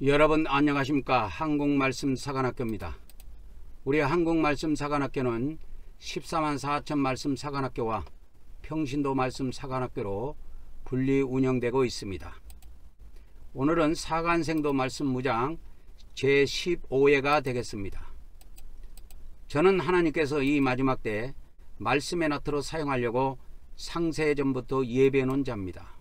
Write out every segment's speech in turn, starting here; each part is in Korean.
여러분 안녕하십니까. 한국말씀 사관학교입니다. 우리 한국말씀 사관학교는 14만 4천 말씀 사관학교와 평신도 말씀 사관학교로 분리 운영되고 있습니다. 오늘은 사관생도 말씀 무장 제15회가 되겠습니다. 저는 하나님께서 이 마지막 때 말씀의 나트로 사용하려고 상세전부터 예배해 놓은 자입니다.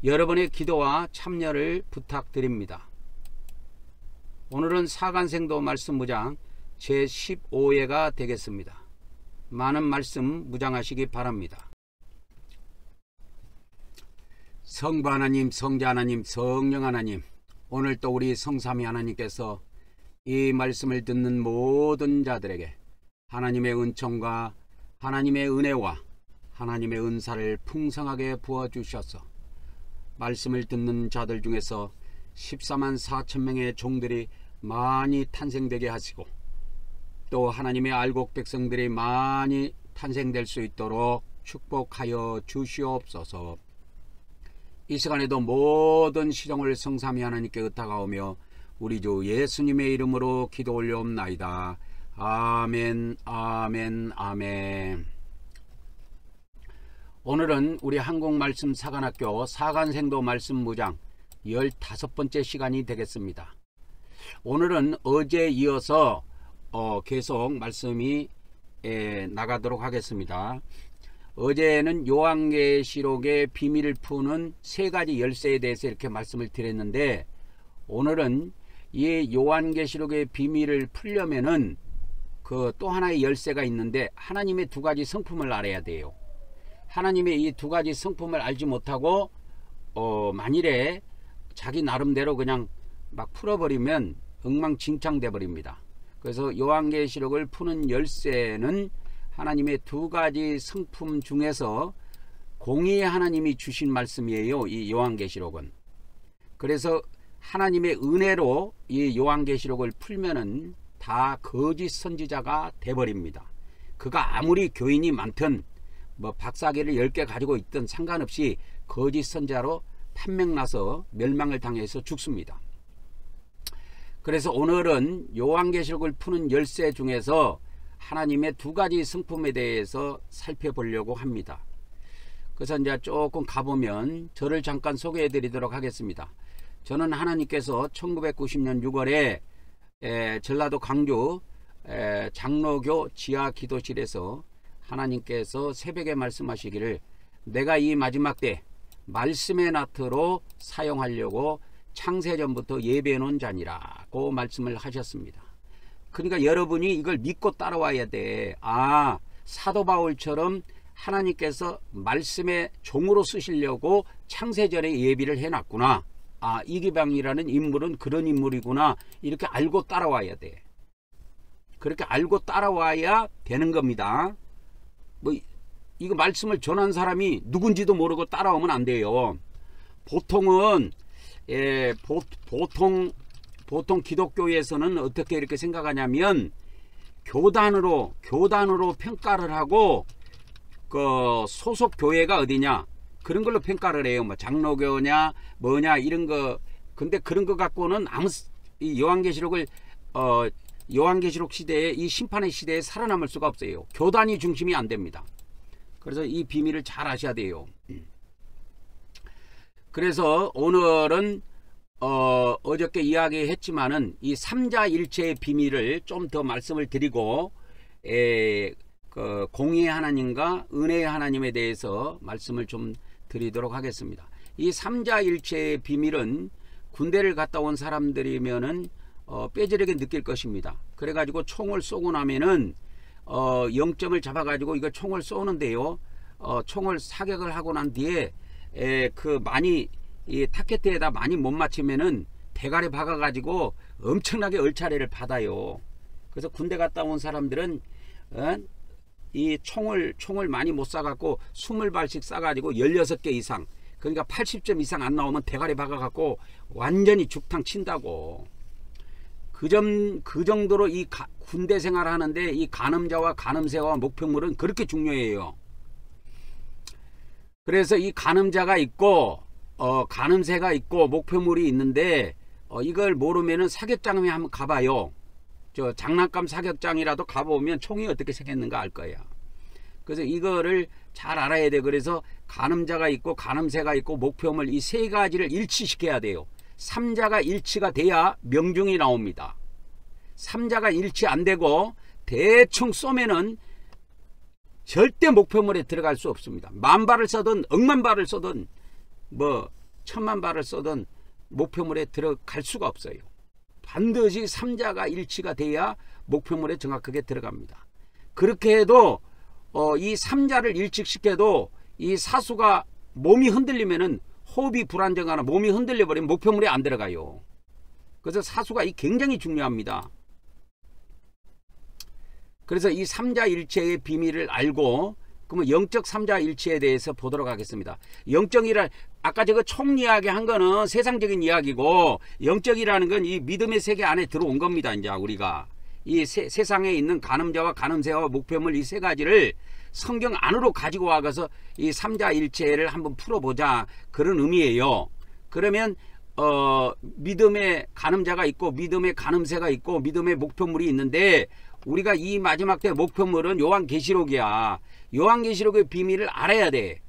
여러분의 기도와 참여를 부탁드립니다. 오늘은 사관생도 말씀 무장 제15회가 되겠습니다. 많은 말씀 무장하시기 바랍니다. 성부 하나님, 성자 하나님, 성령 하나님, 오늘 또 우리 성삼위 하나님께서 이 말씀을 듣는 모든 자들에게 하나님의 은총과 하나님의 은혜와 하나님의 은사를 풍성하게 부어주셔서 말씀을 듣는 자들 중에서 14만 4천 명의 종들이 많이 탄생되게 하시고 또 하나님의 알곡 백성들이 많이 탄생될 수 있도록 축복하여 주시옵소서. 이 시간에도 모든 시종을 성삼위 하나님께 의탁하오며 우리 주 예수님의 이름으로 기도 올려옵나이다. 아멘, 아멘, 아멘. 오늘은 우리 한국말씀 사관학교 사관생도 말씀 무장 15번째 시간이 되겠습니다. 오늘은 어제에 이어서 계속 말씀이 나가도록 하겠습니다. 어제는 요한계시록의 비밀을 푸는 세 가지 열쇠에 대해서 이렇게 말씀을 드렸는데, 오늘은 이 요한계시록의 비밀을 풀려면은 그 또 하나의 열쇠가 있는데, 하나님의 두 가지 성품을 알아야 돼요. 하나님의 이 두 가지 성품을 알지 못하고 만일에 자기 나름대로 그냥 막 풀어버리면 엉망진창 돼 버립니다. 그래서 요한계시록을 푸는 열쇠는 하나님의 두 가지 성품 중에서 공의의 하나님이 주신 말씀이에요, 이 요한계시록은. 그래서 하나님의 은혜로 이 요한계시록을 풀면은 다 거짓 선지자가 돼 버립니다. 그가 아무리 교인이 많든 뭐 박사계를 10개 가지고 있든 상관없이 거짓 선자로 판명나서 멸망을 당해서 죽습니다. 그래서 오늘은 요한계시록을 푸는 열쇠 중에서 하나님의 두 가지 성품에 대해서 살펴보려고 합니다. 그래서 이제 조금 가보면 저를 잠깐 소개해 드리도록 하겠습니다. 저는 하나님께서 1990년 6월에 전라도 광주 장로교 지하 기도실에서 하나님께서 새벽에 말씀하시기를 내가 이 마지막 때 말씀의 나트로 사용하려고 창세전부터 예배해 놓은 자니라고 말씀을 하셨습니다. 그러니까 여러분이 이걸 믿고 따라와야 돼. 아, 사도 바울처럼 하나님께서 말씀의 종으로 쓰시려고 창세전에 예비를 해놨구나. 아, 이기방이라는 인물은 그런 인물이구나. 이렇게 알고 따라와야 돼. 그렇게 알고 따라와야 되는 겁니다. 뭐 이거 말씀을 전한 사람이 누군지도 모르고 따라오면 안 돼요. 보통은 보통 기독교에서는 어떻게 이렇게 생각하냐면 교단으로 평가를 하고 그 소속 교회가 어디냐 그런 걸로 평가를 해요. 뭐 장로교냐 뭐냐 이런 거. 근데 그런 거 갖고는 이 요한계시록 시대에 이 심판의 시대에 살아남을 수가 없어요. 교단이 중심이 안 됩니다. 그래서 이 비밀을 잘 아셔야 돼요. 그래서 오늘은 어저께 이야기했지만은 이 삼자일체의 비밀을 좀 더 말씀을 드리고 그 공의의 하나님과 은혜의 하나님에 대해서 말씀을 좀 드리도록 하겠습니다. 이 삼자일체의 비밀은 군대를 갔다 온 사람들이면은 뼈저리게 느낄 것입니다. 그래가지고 총을 쏘고 나면은 0점을 잡아가지고 이거 총을 쏘는데요. 총을 사격을 하고 난 뒤에 그 많이 이 타켓에다 많이 못 맞추면은 대가리 박아가지고 엄청나게 얼차례를 받아요. 그래서 군대 갔다 온 사람들은 이 총을 많이 못 쏴갖고 20발씩 쏴가지고 16개 이상, 그러니까 80점 이상 안 나오면 대가리 박아갖고 완전히 죽탕 친다고. 그 정도로 이 군대 생활을 하는데 이 간음자와 간음새와 목표물은 그렇게 중요해요. 그래서 이 간음자가 있고 간음새가 있고 목표물이 있는데 이걸 모르면은 사격장에 한번 가봐요. 저 장난감 사격장이라도 가보면 총이 어떻게 생겼는가 알 거야. 그래서 이거를 잘 알아야 돼. 그래서 간음자가 있고 간음새가 있고 목표물 이 세 가지를 일치시켜야 돼요. 삼자가 일치가 돼야 명중이 나옵니다. 삼자가 일치 안 되고 대충 쏘면은 절대 목표물에 들어갈 수 없습니다. 10,000발을 쏘든 억만 발을 쏘든 뭐 10,000,000발을 쏘든 목표물에 들어갈 수가 없어요. 반드시 삼자가 일치가 돼야 목표물에 정확하게 들어갑니다. 그렇게 해도 이 삼자를 일치시켜도 이 사수가 몸이 흔들리면은 호흡이 불안정하나 몸이 흔들려 버리면 목표물에 안 들어가요. 그래서 사수가 굉장히 중요합니다. 그래서 이 삼자일체의 비밀을 알고 그러면 영적 삼자일체에 대해서 보도록 하겠습니다. 영적이라 아까 저거 총 이야기한 거는 세상적인 이야기고 영적이라는 건 이 믿음의 세계 안에 들어온 겁니다. 이제 우리가 이 세상에 있는 간음자와 간음새와 목표물 이 세 가지를 성경 안으로 가지고 와가서 이 삼자일체를 한번 풀어보자 그런 의미예요. 그러면 믿음의 간음자가 있고 믿음의 간음새가 있고 믿음의 목표물이 있는데 우리가 이 마지막 때 목표물은 요한계시록이야. 요한계시록의 비밀을 알아야 돼.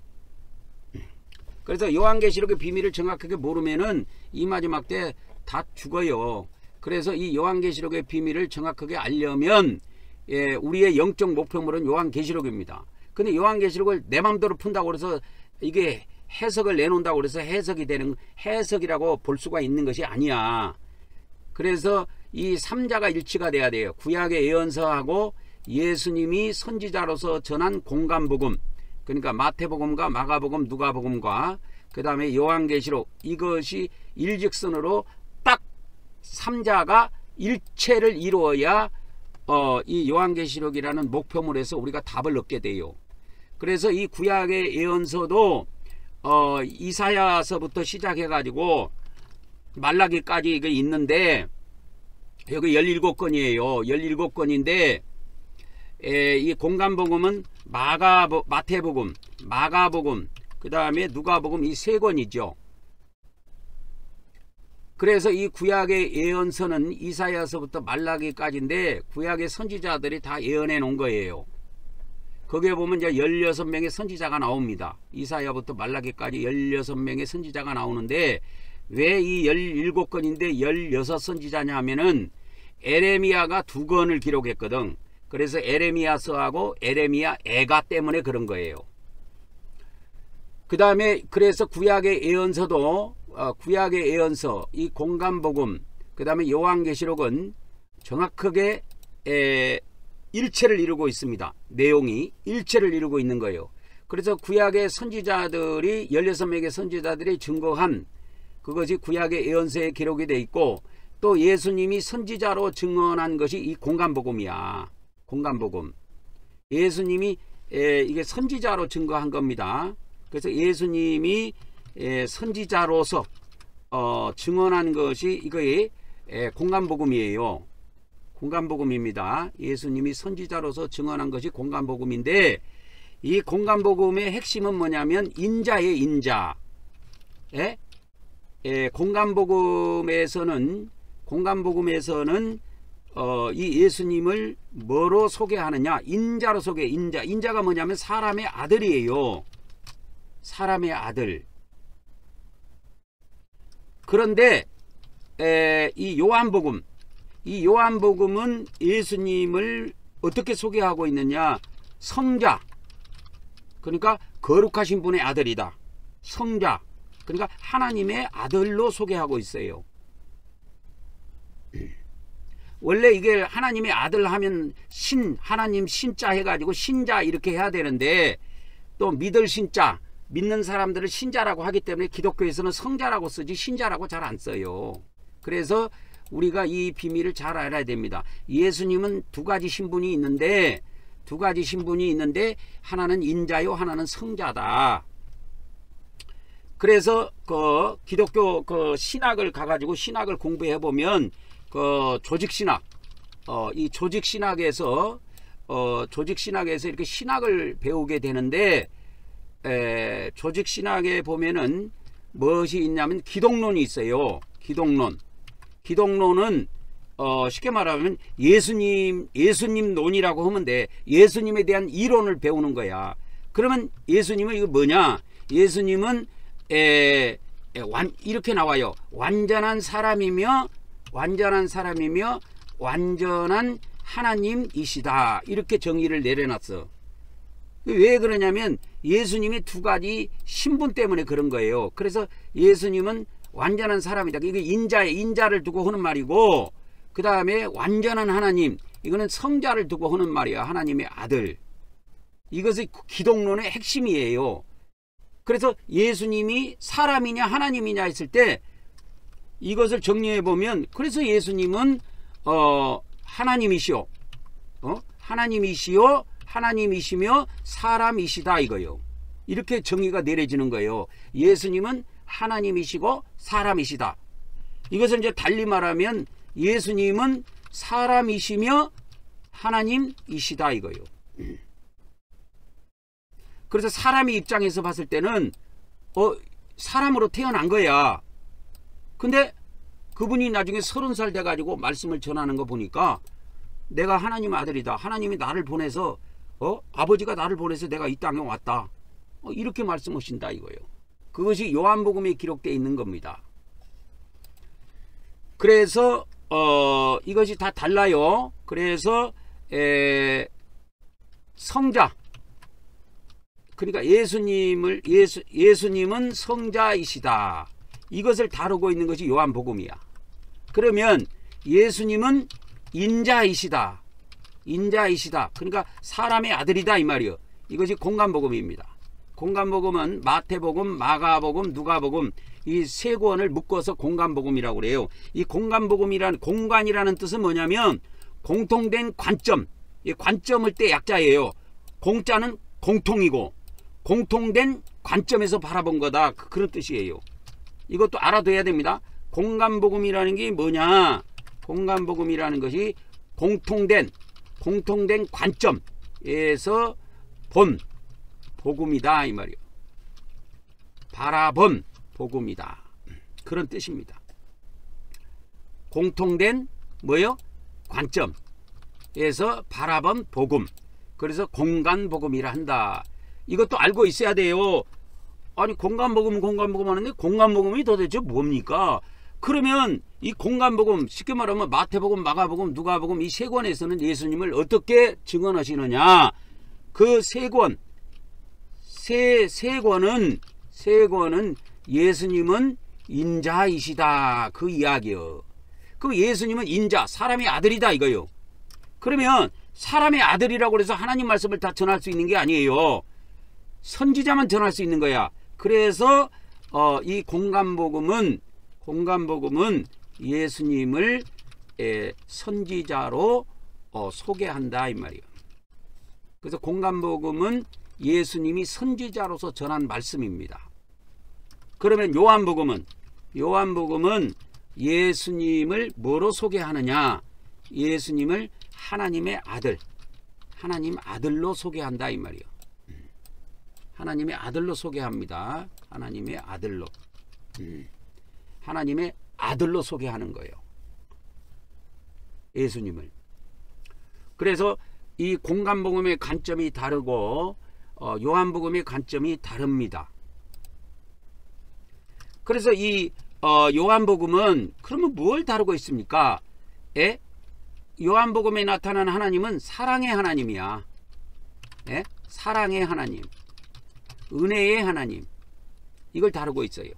그래서 요한계시록의 비밀을 정확하게 모르면은 이 마지막 때 다 죽어요. 그래서 이 요한계시록의 비밀을 정확하게 알려면 우리의 영적 목표물은 요한계시록입니다. 근데 요한계시록을 내 맘대로 푼다고 그래서 이게 해석을 내놓는다고 그래서 해석이 되는 해석이라고 볼 수가 있는 것이 아니야. 그래서 이 삼자가 일치가 돼야 돼요. 구약의 예언서하고 예수님이 선지자로서 전한 공간복음, 그러니까 마태복음과 마가복음, 누가복음과 그 다음에 요한계시록, 이것이 일직선으로 딱 삼자가 일체를 이루어야 이 요한계시록이라는 목표물에서 우리가 답을 얻게 돼요. 그래서 이 구약의 예언서도 이사야서부터 시작해 가지고 말라기까지 이게 있는데 여기 17권이에요. 17권인데 이 공간복음은 마태복음, 마가복음, 그 다음에 누가복음 이 세 권이죠. 그래서 이 구약의 예언서는 이사야서부터 말라기까지인데 구약의 선지자들이 다 예언해 놓은 거예요. 거기에 보면 이제 16명의 선지자가 나옵니다. 이사야부터 말라기까지 16명의 선지자가 나오는데 왜 이 17권인데 16선지자냐 하면은 에레미야가 2권을 기록했거든. 그래서 에레미야서하고 에레미야 애가 때문에 그런 거예요. 그 다음에 그래서 구약의 예언서도 구약의 예언서, 이 공간복음, 그 다음에 요한계시록은 정확하게 일체를 이루고 있습니다. 내용이 일체를 이루고 있는 거예요. 그래서 구약의 선지자들이 16명의 선지자들이 증거한 그것이 구약의 예언서에 기록이 되어 있고 또 예수님이 선지자로 증언한 것이 이 공간복음이야. 공간복음. 예수님이 이게 선지자로 증거한 겁니다. 그래서 예수님이 선지자로서 증언한 것이 이거의 공간복음이에요. 공간복음입니다. 예수님이 선지자로서 증언한 것이 공간복음인데 이 공간복음의 핵심은 뭐냐면 인자의 인자. 공간복음에서는 이 예수님을 뭐로 소개하느냐? 인자로 소개. 인자가 뭐냐면 사람의 아들이에요. 사람의 아들. 그런데 이 요한복음은 예수님을 어떻게 소개하고 있느냐? 성자. 그러니까 거룩하신 분의 아들이다. 성자. 그러니까 하나님의 아들로 소개하고 있어요. 원래 이게 하나님의 아들 하면 하나님 신자 해가지고 신자 이렇게 해야 되는데 또 믿을 신자, 믿는 사람들을 신자라고 하기 때문에 기독교에서는 성자라고 쓰지 신자라고 잘 안 써요. 그래서 우리가 이 비밀을 잘 알아야 됩니다. 예수님은 두 가지 신분이 있는데 하나는 인자요, 하나는 성자다. 그래서 그 기독교 그 신학을 가가지고 신학을 공부해 보면 그 조직신학, 이 조직신학에서 이렇게 신학을 배우게 되는데 조직신학에 보면은 무엇이 있냐면 기독론이 있어요. 기독론은 쉽게 말하면 예수님론이라고 하면 돼. 예수님에 대한 이론을 배우는 거야. 그러면 예수님은 이거 뭐냐? 예수님은 이렇게 나와요. 완전한 사람이며 완전한 하나님이시다. 이렇게 정의를 내려놨어. 왜 그러냐면 예수님이 두 가지 신분 때문에 그런 거예요. 그래서 예수님은 완전한 사람이다. 이게 인자를 두고 하는 말이고, 그 다음에 완전한 하나님, 이거는 성자를 두고 하는 말이야. 하나님의 아들. 이것이 기독론의 핵심이에요. 그래서 예수님이 사람이냐 하나님이냐 했을 때 이것을 정리해 보면, 그래서 예수님은 하나님이시며 사람이시다 이거요. 이렇게 정의가 내려지는 거예요. 예수님은 하나님이시고 사람이시다. 이것을 이제 달리 말하면 예수님은 사람이시며 하나님이시다 이거요. 그래서 사람의 입장에서 봤을 때는 사람으로 태어난 거야. 근데 그분이 나중에 30살 돼가지고 말씀을 전하는 거 보니까 내가 하나님 아들이다. 하나님이 나를 보내서 아버지가 나를 보내서 내가 이 땅에 왔다. 이렇게 말씀하신다 이거예요. 그것이 요한복음에 기록되어 있는 겁니다. 그래서 이것이 다 달라요. 그래서 성자, 그러니까 예수님은 성자이시다. 이것을 다루고 있는 것이 요한복음이야. 그러면 예수님은 인자이시다. 그러니까 사람의 아들이다 이 말이요. 이것이 공간복음입니다. 공간복음은 마태복음, 마가복음, 누가복음 이 세 권을 묶어서 공간복음이라고 그래요. 이 공간이라는 뜻은 뭐냐면 공통된 관점. 이 관점을 때 약자예요. 공자는 공통이고 공통된 관점에서 바라본 거다. 그런 뜻이에요. 이것도 알아둬야 됩니다. 공간복음이라는 게 뭐냐? 공간복음이라는 것이 공통된 관점에서 본 복음이다 이 말이요. 바라본 복음이다. 그런 뜻입니다. 공통된 뭐요? 관점에서 바라본 복음. 그래서 공간복음이라 한다. 이것도 알고 있어야 돼요. 아니 공간복음 하는데 공간복음이 도대체 뭡니까? 그러면 이 공간복음, 쉽게 말하면 마태복음, 마가복음, 누가복음 이 세 권에서는 예수님을 어떻게 증언하시느냐? 그 세 권은 예수님은 인자이시다 그 이야기요. 그럼 예수님은 인자, 사람의 아들이다 이거요. 그러면 사람의 아들이라고 해서 하나님 말씀을 다 전할 수 있는 게 아니에요. 선지자만 전할 수 있는 거야. 그래서 이 공간복음은 예수님을 선지자로 소개한다 이 말이에요. 그래서 공간복음은 예수님이 선지자로서 전한 말씀입니다. 그러면 요한복음은 예수님을 뭐로 소개하느냐? 예수님을 하나님의 아들로 소개한다 이 말이에요. 하나님의 아들로 소개합니다. 하나님의 아들로 소개하는 거예요. 예수님을. 그래서 이 공간복음의 관점이 다르고 요한복음의 관점이 다릅니다. 그래서 이 요한복음은 그러면 뭘 다루고 있습니까? 요한복음에 나타난 하나님은 사랑의 하나님이야. 사랑의 하나님, 은혜의 하나님, 이걸 다루고 있어요.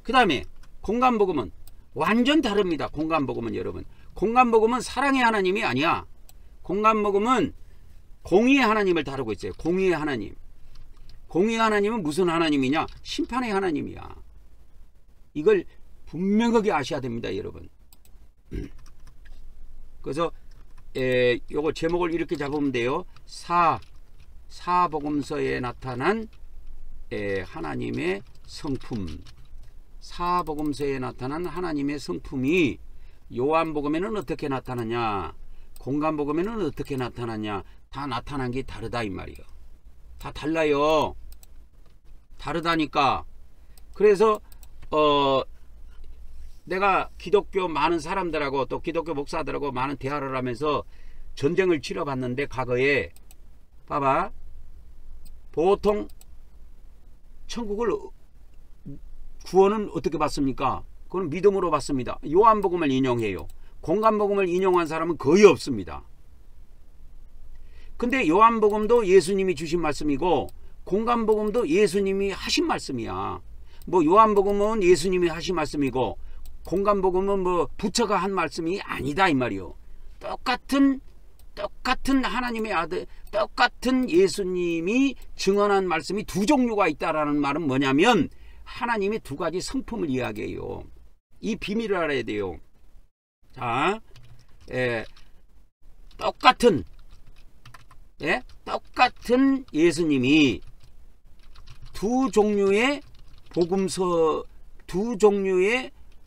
그 다음에 공간복음은 완전 다릅니다. 공간복음은 여러분, 공간복음은 사랑의 하나님이 아니야. 공간복음은 공의의 하나님을 다루고 있어요. 공의의 하나님은 무슨 하나님이냐? 심판의 하나님이야. 이걸 분명하게 아셔야 됩니다, 여러분. 그래서 요거 제목을 이렇게 잡으면 돼요. 사복음서에 나타난 하나님의 성품. 사복음서에 나타난 하나님의 성품이 요한복음에는 어떻게 나타나냐, 공간복음에는 어떻게 나타나냐, 다 나타난 게 다르다 이 말이에요. 다 달라요. 다르다니까. 그래서 내가 기독교 많은 사람들하고 또 기독교 목사들하고 많은 대화를 하면서 전쟁을 치러봤는데, 과거에 봐봐, 보통 천국을 구원은 어떻게 받습니까? 그건 믿음으로 받습니다. 요한복음을 인용해요. 공간복음을 인용한 사람은 거의 없습니다. 근데 요한복음도 예수님이 주신 말씀이고 공간복음도 예수님이 하신 말씀이야. 뭐 요한복음은 예수님이 하신 말씀이고 공간복음은 뭐 부처가 한 말씀이 아니다 이 말이요. 똑같은 하나님의 아들, 똑같은 예수님이 증언한 말씀이 두 종류가 있다라는 말은 뭐냐면 하나님의 두 가지 성품을 이야기해요. 이 비밀을 알아야 돼요. 자, 똑같은 예수님이 두 종류의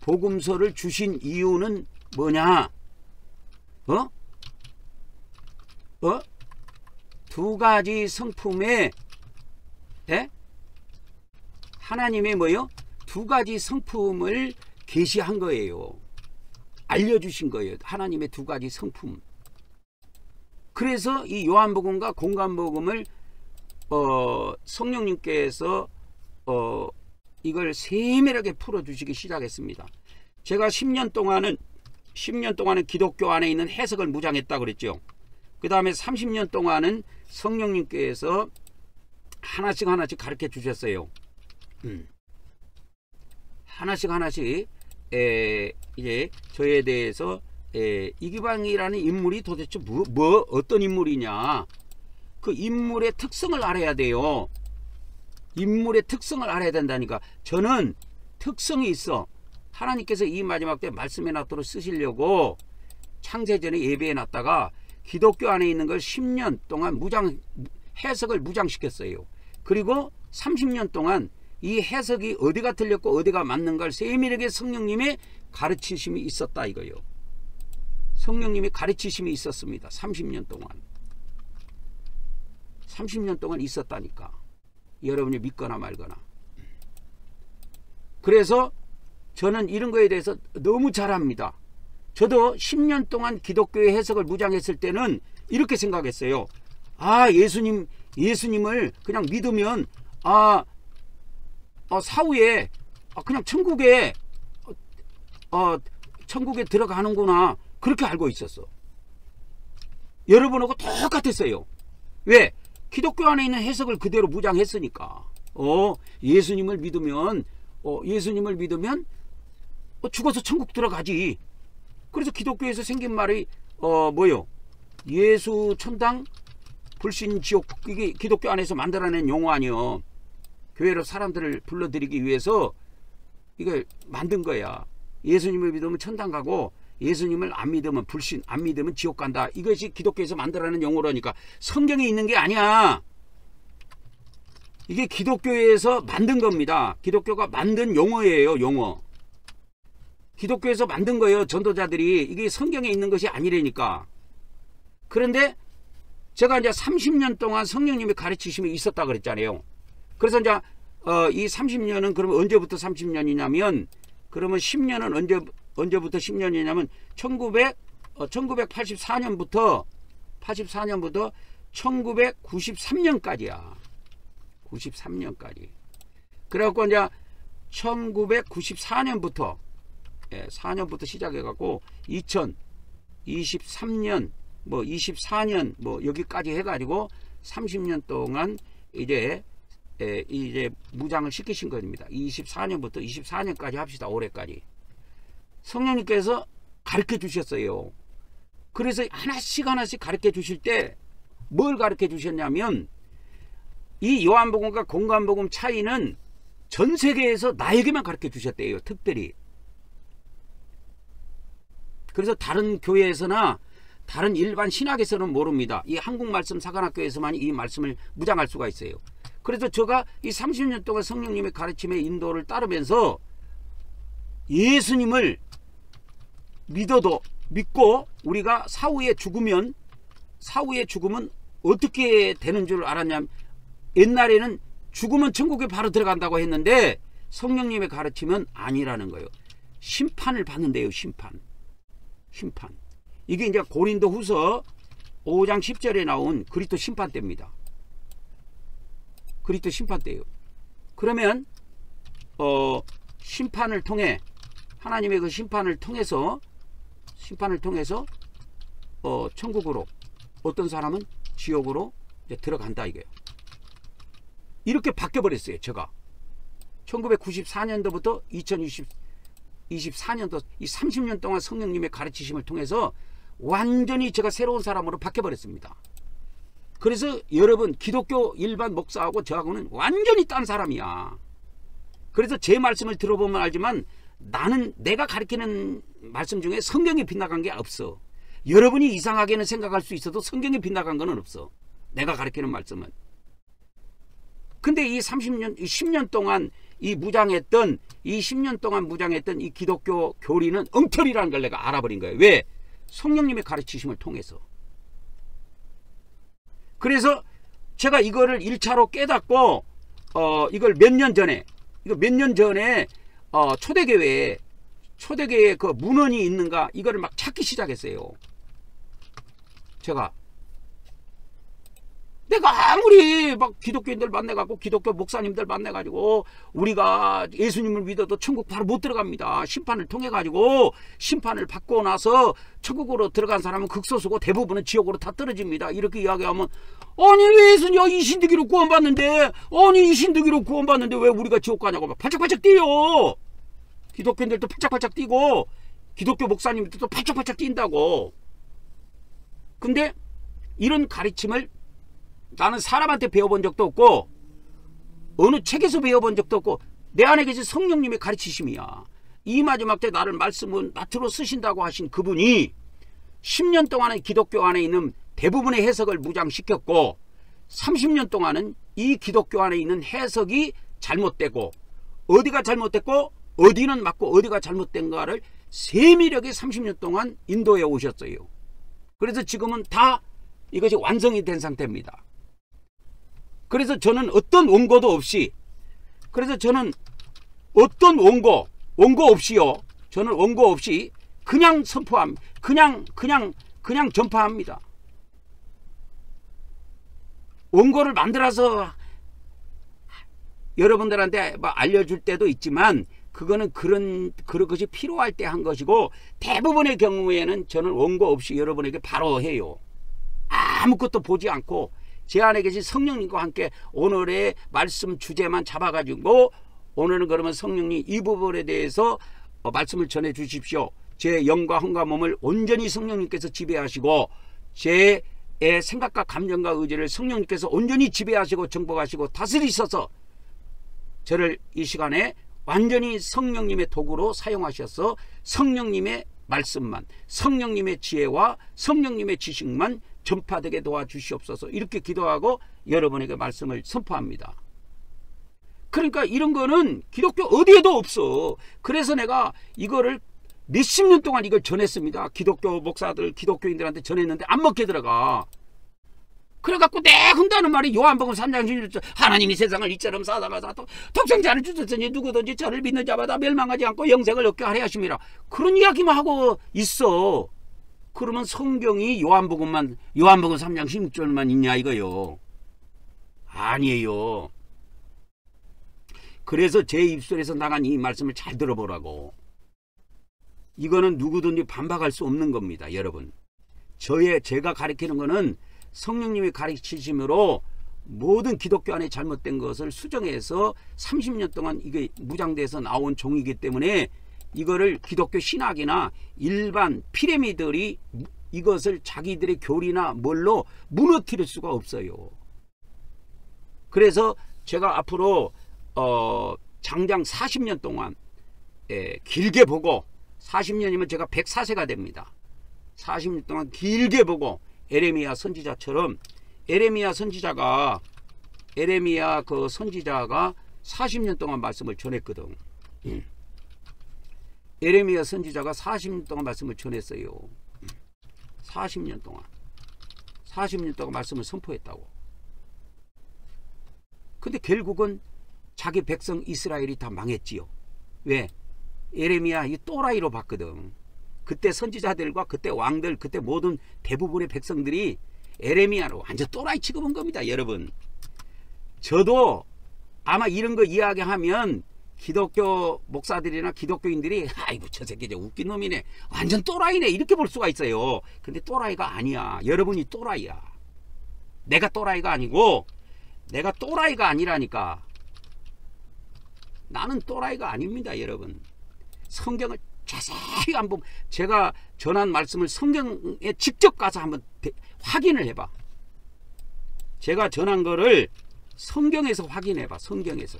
복음서를 주신 이유는 뭐냐? 두 가지 성품의 하나님의 뭐요? 두 가지 성품을 계시한 거예요. 알려주신 거예요. 하나님의 두 가지 성품. 그래서 이 요한복음과 공간복음을 성령님께서 이걸 세밀하게 풀어주시기 시작했습니다. 제가 10년 동안은 기독교 안에 있는 해석을 무장했다 그랬죠. 그 다음에 30년 동안은 성령님께서 하나씩 가르쳐 주셨어요. 하나씩 이제 저에 대해서 이기방이라는 인물이 도대체 어떤 인물이냐, 그 인물의 특성을 알아야 돼요. 인물의 특성을 알아야 된다니까. 저는 특성이 있어. 하나님께서 이 마지막 때 말씀해 놨도록 쓰시려고 창세전에 예배해 놨다가 기독교 안에 있는 걸 10년 동안 해석을 무장시켰어요. 그리고 30년 동안 이 해석이 어디가 틀렸고 어디가 맞는 걸 세밀하게 성령님의 가르치심이 있었다 이거요. 성령님의 가르치심이 있었습니다. 30년 동안 있었다니까. 여러분이 믿거나 말거나. 그래서 저는 이런 거에 대해서 너무 잘합니다. 저도 10년 동안 기독교의 해석을 무장했을 때는 이렇게 생각했어요. 예수님을 그냥 믿으면 사후에 그냥 천국에 들어가는구나, 그렇게 알고 있었어. 여러분하고 똑같았어요. 왜? 기독교 안에 있는 해석을 그대로 무장했으니까. 예수님을 믿으면 죽어서 천국 들어가지. 그래서 기독교에서 생긴 말이 뭐요? 예수 천당, 불신 지옥. 이게 기독교 안에서 만들어낸 용어 아니요. 교회로 사람들을 불러들이기 위해서 이걸 만든 거야. 예수님을 믿으면 천당 가고 예수님을 안 믿으면 불신, 안 믿으면 지옥 간다. 이것이 기독교에서 만들어낸 용어라니까. 성경에 있는 게 아니야. 이게 기독교에서 만든 겁니다. 기독교가 만든 용어예요. 용어. 기독교에서 만든 거예요. 전도자들이. 이게 성경에 있는 것이 아니라니까. 그런데 제가 이제 30년 동안 성령님의 가르치심이 있었다 그랬잖아요. 그래서 이제 이 30년은 그러면 언제부터 30년이냐면, 그러면 10년은 언제부터 10년이냐면 1984년부터 1993년까지야. 93년까지. 그래갖고 이제 1994년부터 4년부터 시작해갖고 2023년 24년 여기까지 해가지고 30년 동안 이제 무장을 시키신 겁니다. 24년부터 24년까지 합시다. 올해까지. 성령님께서 가르쳐 주셨어요. 그래서 하나씩 가르쳐 주실 때 뭘 가르쳐 주셨냐면, 이 요한복음과 공간복음 차이는 전 세계에서 나에게만 가르쳐 주셨대요. 특별히. 그래서 다른 교회에서나 다른 일반 신학에서는 모릅니다. 이 한국말씀 사관학교에서만 이 말씀을 무장할 수가 있어요. 그래서 제가 이 30년 동안 성령님의 가르침의 인도를 따르면서 예수님을 믿고 우리가 사후에 죽으면 어떻게 되는 줄 알았냐면, 옛날에는 죽으면 천국에 바로 들어간다고 했는데 성령님의 가르침은 아니라는 거예요. 심판을 받는데요. 심판. 이게 이제 고린도 후서 5장 10절에 나온 그리스도 심판대입니다. 그리스도 심판대예요. 그러면 심판을 통해, 하나님의 그 심판을 통해서 천국으로, 어떤 사람은 지옥으로 이제 들어간다 이거예요. 이렇게 바뀌어버렸어요. 제가 1994년도부터 2024년도 이 30년 동안 성령님의 가르치심을 통해서 완전히 제가 새로운 사람으로 바뀌어버렸습니다. 그래서 여러분, 기독교 일반 목사하고 저하고는 완전히 딴 사람이야. 그래서 제 말씀을 들어보면 알지만 나는 내가 가르치는 말씀 중에 성경이 빗나간 게 없어. 여러분이 이상하게는 생각할 수 있어도 성경이 빗나간 건 없어. 내가 가르치는 말씀은. 근데 이 10년 동안 이 10년 동안 무장했던 이 기독교 교리는 엉터리라는 걸 내가 알아버린 거예요. 왜? 성령님의 가르치심을 통해서. 그래서 제가 이거를 1차로 깨닫고 이걸 몇 년 전에 초대교회에 그 문헌이 있는가 이거를 막 찾기 시작했어요. 내가 아무리 막 기독교인들 만나가고 기독교 목사님들 만나가지고 우리가 예수님을 믿어도 천국 바로 못 들어갑니다. 심판을 통해 가지고 심판을 받고 나서 천국으로 들어간 사람은 극소수고 대부분은 지옥으로 다 떨어집니다. 이렇게 이야기하면 아니 왜 예수님 이 신득이로 구원받는데 왜 우리가 지옥 가냐고 막 팔짝팔짝 뛰어. 기독교인들도 팔짝팔짝 뛰고 기독교 목사님들도 팔짝팔짝 뛴다고. 근데 이런 가르침을 나는 사람한테 배워본 적도 없고 어느 책에서 배워본 적도 없고 내 안에 계신 성령님의 가르치심이야. 이 마지막 때 나를 말씀은 나트로 쓰신다고 하신 그분이 10년 동안은 기독교 안에 있는 대부분의 해석을 무장시켰고 30년 동안은 이 기독교 안에 있는 해석이 잘못되고 어디가 잘못됐고 어디는 맞고 어디가 잘못된가를 세밀하게 30년 동안 인도해 오셨어요. 그래서 지금은 다 이것이 완성이 된 상태입니다. 그래서 저는 어떤 원고도 없이, 저는 원고 없이 그냥 선포합니다. 그냥 전파합니다. 원고를 만들어서 여러분들한테 알려줄 때도 있지만 그거는 그런 것이 필요할 때 한 것이고 대부분의 경우에는 저는 원고 없이 여러분에게 바로 해요. 아무것도 보지 않고 제 안에 계신 성령님과 함께 오늘의 말씀 주제만 잡아가지고 오늘은 그러면 성령님 이 부분에 대해서 말씀을 전해 주십시오. 제 영과 혼과 몸을 온전히 성령님께서 지배하시고 제 생각과 감정과 의지를 성령님께서 온전히 지배하시고 정복하시고 다스리셔서 저를 이 시간에 완전히 성령님의 도구로 사용하셔서 성령님의 말씀만, 성령님의 지혜와 성령님의 지식만 전파되게 도와주시옵소서. 이렇게 기도하고 여러분에게 말씀을 선포합니다. 그러니까 이런 거는 기독교 어디에도 없어. 그래서 내가 이거를 몇십 년 동안 이걸 전했습니다. 기독교 목사들, 기독교인들한테 전했는데 안 먹게 들어가. 그래갖고 내 한다는 말이 요한복음 3장 16절 하나님이 세상을 이처럼 사랑하사 독생자를 주셨으니 누구든지 저를 믿는 자마다 멸망하지 않고 영생을 얻게 하려 하심이라. 그런 이야기만 하고 있어. 그러면 성경이 요한복음 3장 16절만 있냐 이거요. 아니에요. 그래서 제 입술에서 나간 이 말씀을 잘 들어보라고. 이거는 누구든지 반박할 수 없는 겁니다. 여러분, 제가 가르치는 거는 성령님이 가르치심으로 모든 기독교 안에 잘못된 것을 수정해서 30년 동안 이게 무장돼서 나온 종이기 때문에 이거를 기독교 신학이나 일반 피라미드들이 이것을 자기들의 교리나 뭘로 무너뜨릴 수가 없어요. 그래서 제가 앞으로 장장 40년 동안 길게 보고 40년이면 제가 104세가 됩니다. 40년 동안 길게 보고 에레미야 선지자처럼 에레미야 그 선지자가 40년 동안 말씀을 전했거든. 에레미야 선지자가 40년 동안 말씀을 전했어요. 40년 동안 말씀을 선포했다고. 근데 결국은 자기 백성 이스라엘이 다 망했지요. 왜? 예레미야 이 또라이로 봤거든. 그때 선지자들과 그때 왕들, 그때 모든 대부분의 백성들이 예레미야로 완전 또라이 취급한 겁니다. 여러분, 저도 아마 이런 거 이야기하면 기독교 목사들이나 기독교인들이 아이고 저 새끼 저 웃긴 놈이네, 완전 또라이네, 이렇게 볼 수가 있어요. 근데 또라이가 아니야. 여러분이 또라이야. 내가 또라이가 아니고, 내가 또라이가 아니라니까. 나는 또라이가 아닙니다. 여러분, 성경을 자세히 한번, 제가 전한 말씀을 성경에 직접 가서 한번 확인을 해봐. 제가 전한 거를 성경에서 확인해봐. 성경에서.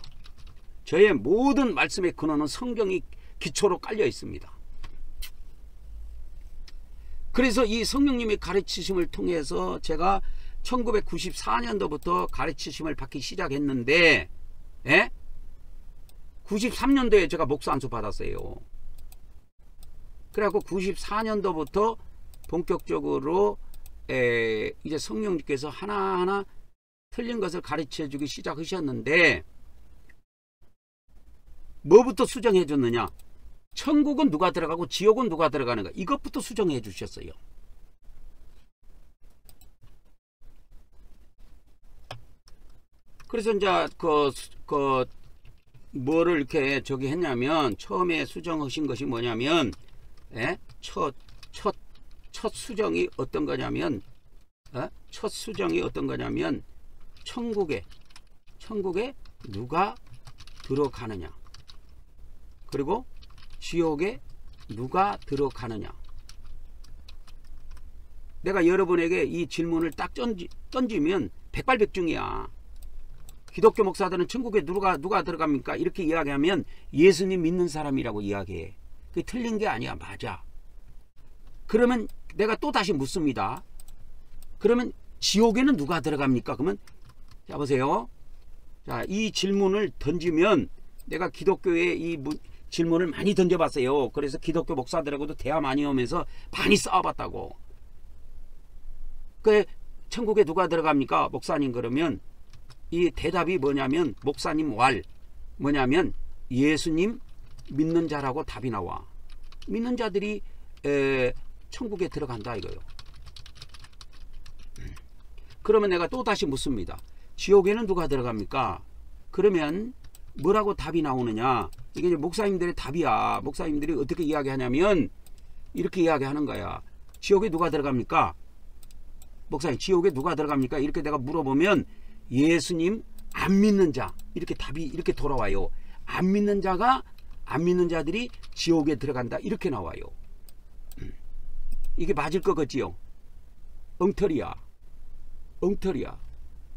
저의 모든 말씀의 근원은 성경이 기초로 깔려 있습니다. 그래서 이 성령님의 가르치심을 통해서 제가 1994년도부터 가르치심을 받기 시작했는데, 93년도에 제가 목사 안수 받았어요. 그래갖고 94년도부터 본격적으로 이제 성령님께서 하나하나 틀린 것을 가르쳐 주기 시작하셨는데, 뭐부터 수정해 줬느냐? 천국은 누가 들어가고 지옥은 누가 들어가는가? 이것부터 수정해 주셨어요. 그래서 이제 뭐를 이렇게 저기 했냐면, 처음에 수정하신 것이 뭐냐면, 첫 수정이 어떤 거냐면, 첫 수정이 어떤 거냐면, 천국에 누가 들어가느냐, 그리고 지옥에 누가 들어가느냐. 내가 여러분에게 이 질문을 딱 던지면 백발백중이야. 기독교 목사들은 천국에 누가 들어갑니까? 이렇게 이야기하면 예수님 믿는 사람이라고 이야기해. 그게 틀린 게 아니야. 맞아. 그러면 내가 또 다시 묻습니다. 그러면 지옥에는 누가 들어갑니까? 그러면 자 보세요. 자, 이 질문을 던지면, 내가 기독교에 이 질문을 많이 던져봤어요. 그래서 기독교 목사들하고도 대화 많이 하면서 많이 싸워봤다고. 그 천국에 누가 들어갑니까? 목사님. 그러면 이 대답이 뭐냐면, 목사님 왈 뭐냐면 예수님 믿는 자라고 답이 나와. 믿는 자들이 천국에 들어간다 이거요. 그러면 내가 또 다시 묻습니다. 지옥에는 누가 들어갑니까? 그러면 뭐라고 답이 나오느냐? 이게 이제 목사님들의 답이야. 목사님들이 어떻게 이야기하냐면 이렇게 이야기하는 거야. 지옥에 누가 들어갑니까? 목사님, 지옥에 누가 들어갑니까? 이렇게 내가 물어보면 예수님 안 믿는 자, 이렇게 답이 이렇게 돌아와요. 안 믿는 자들이 지옥에 들어간다 이렇게 나와요. 이게 맞을 것 같지요? 엉터리야.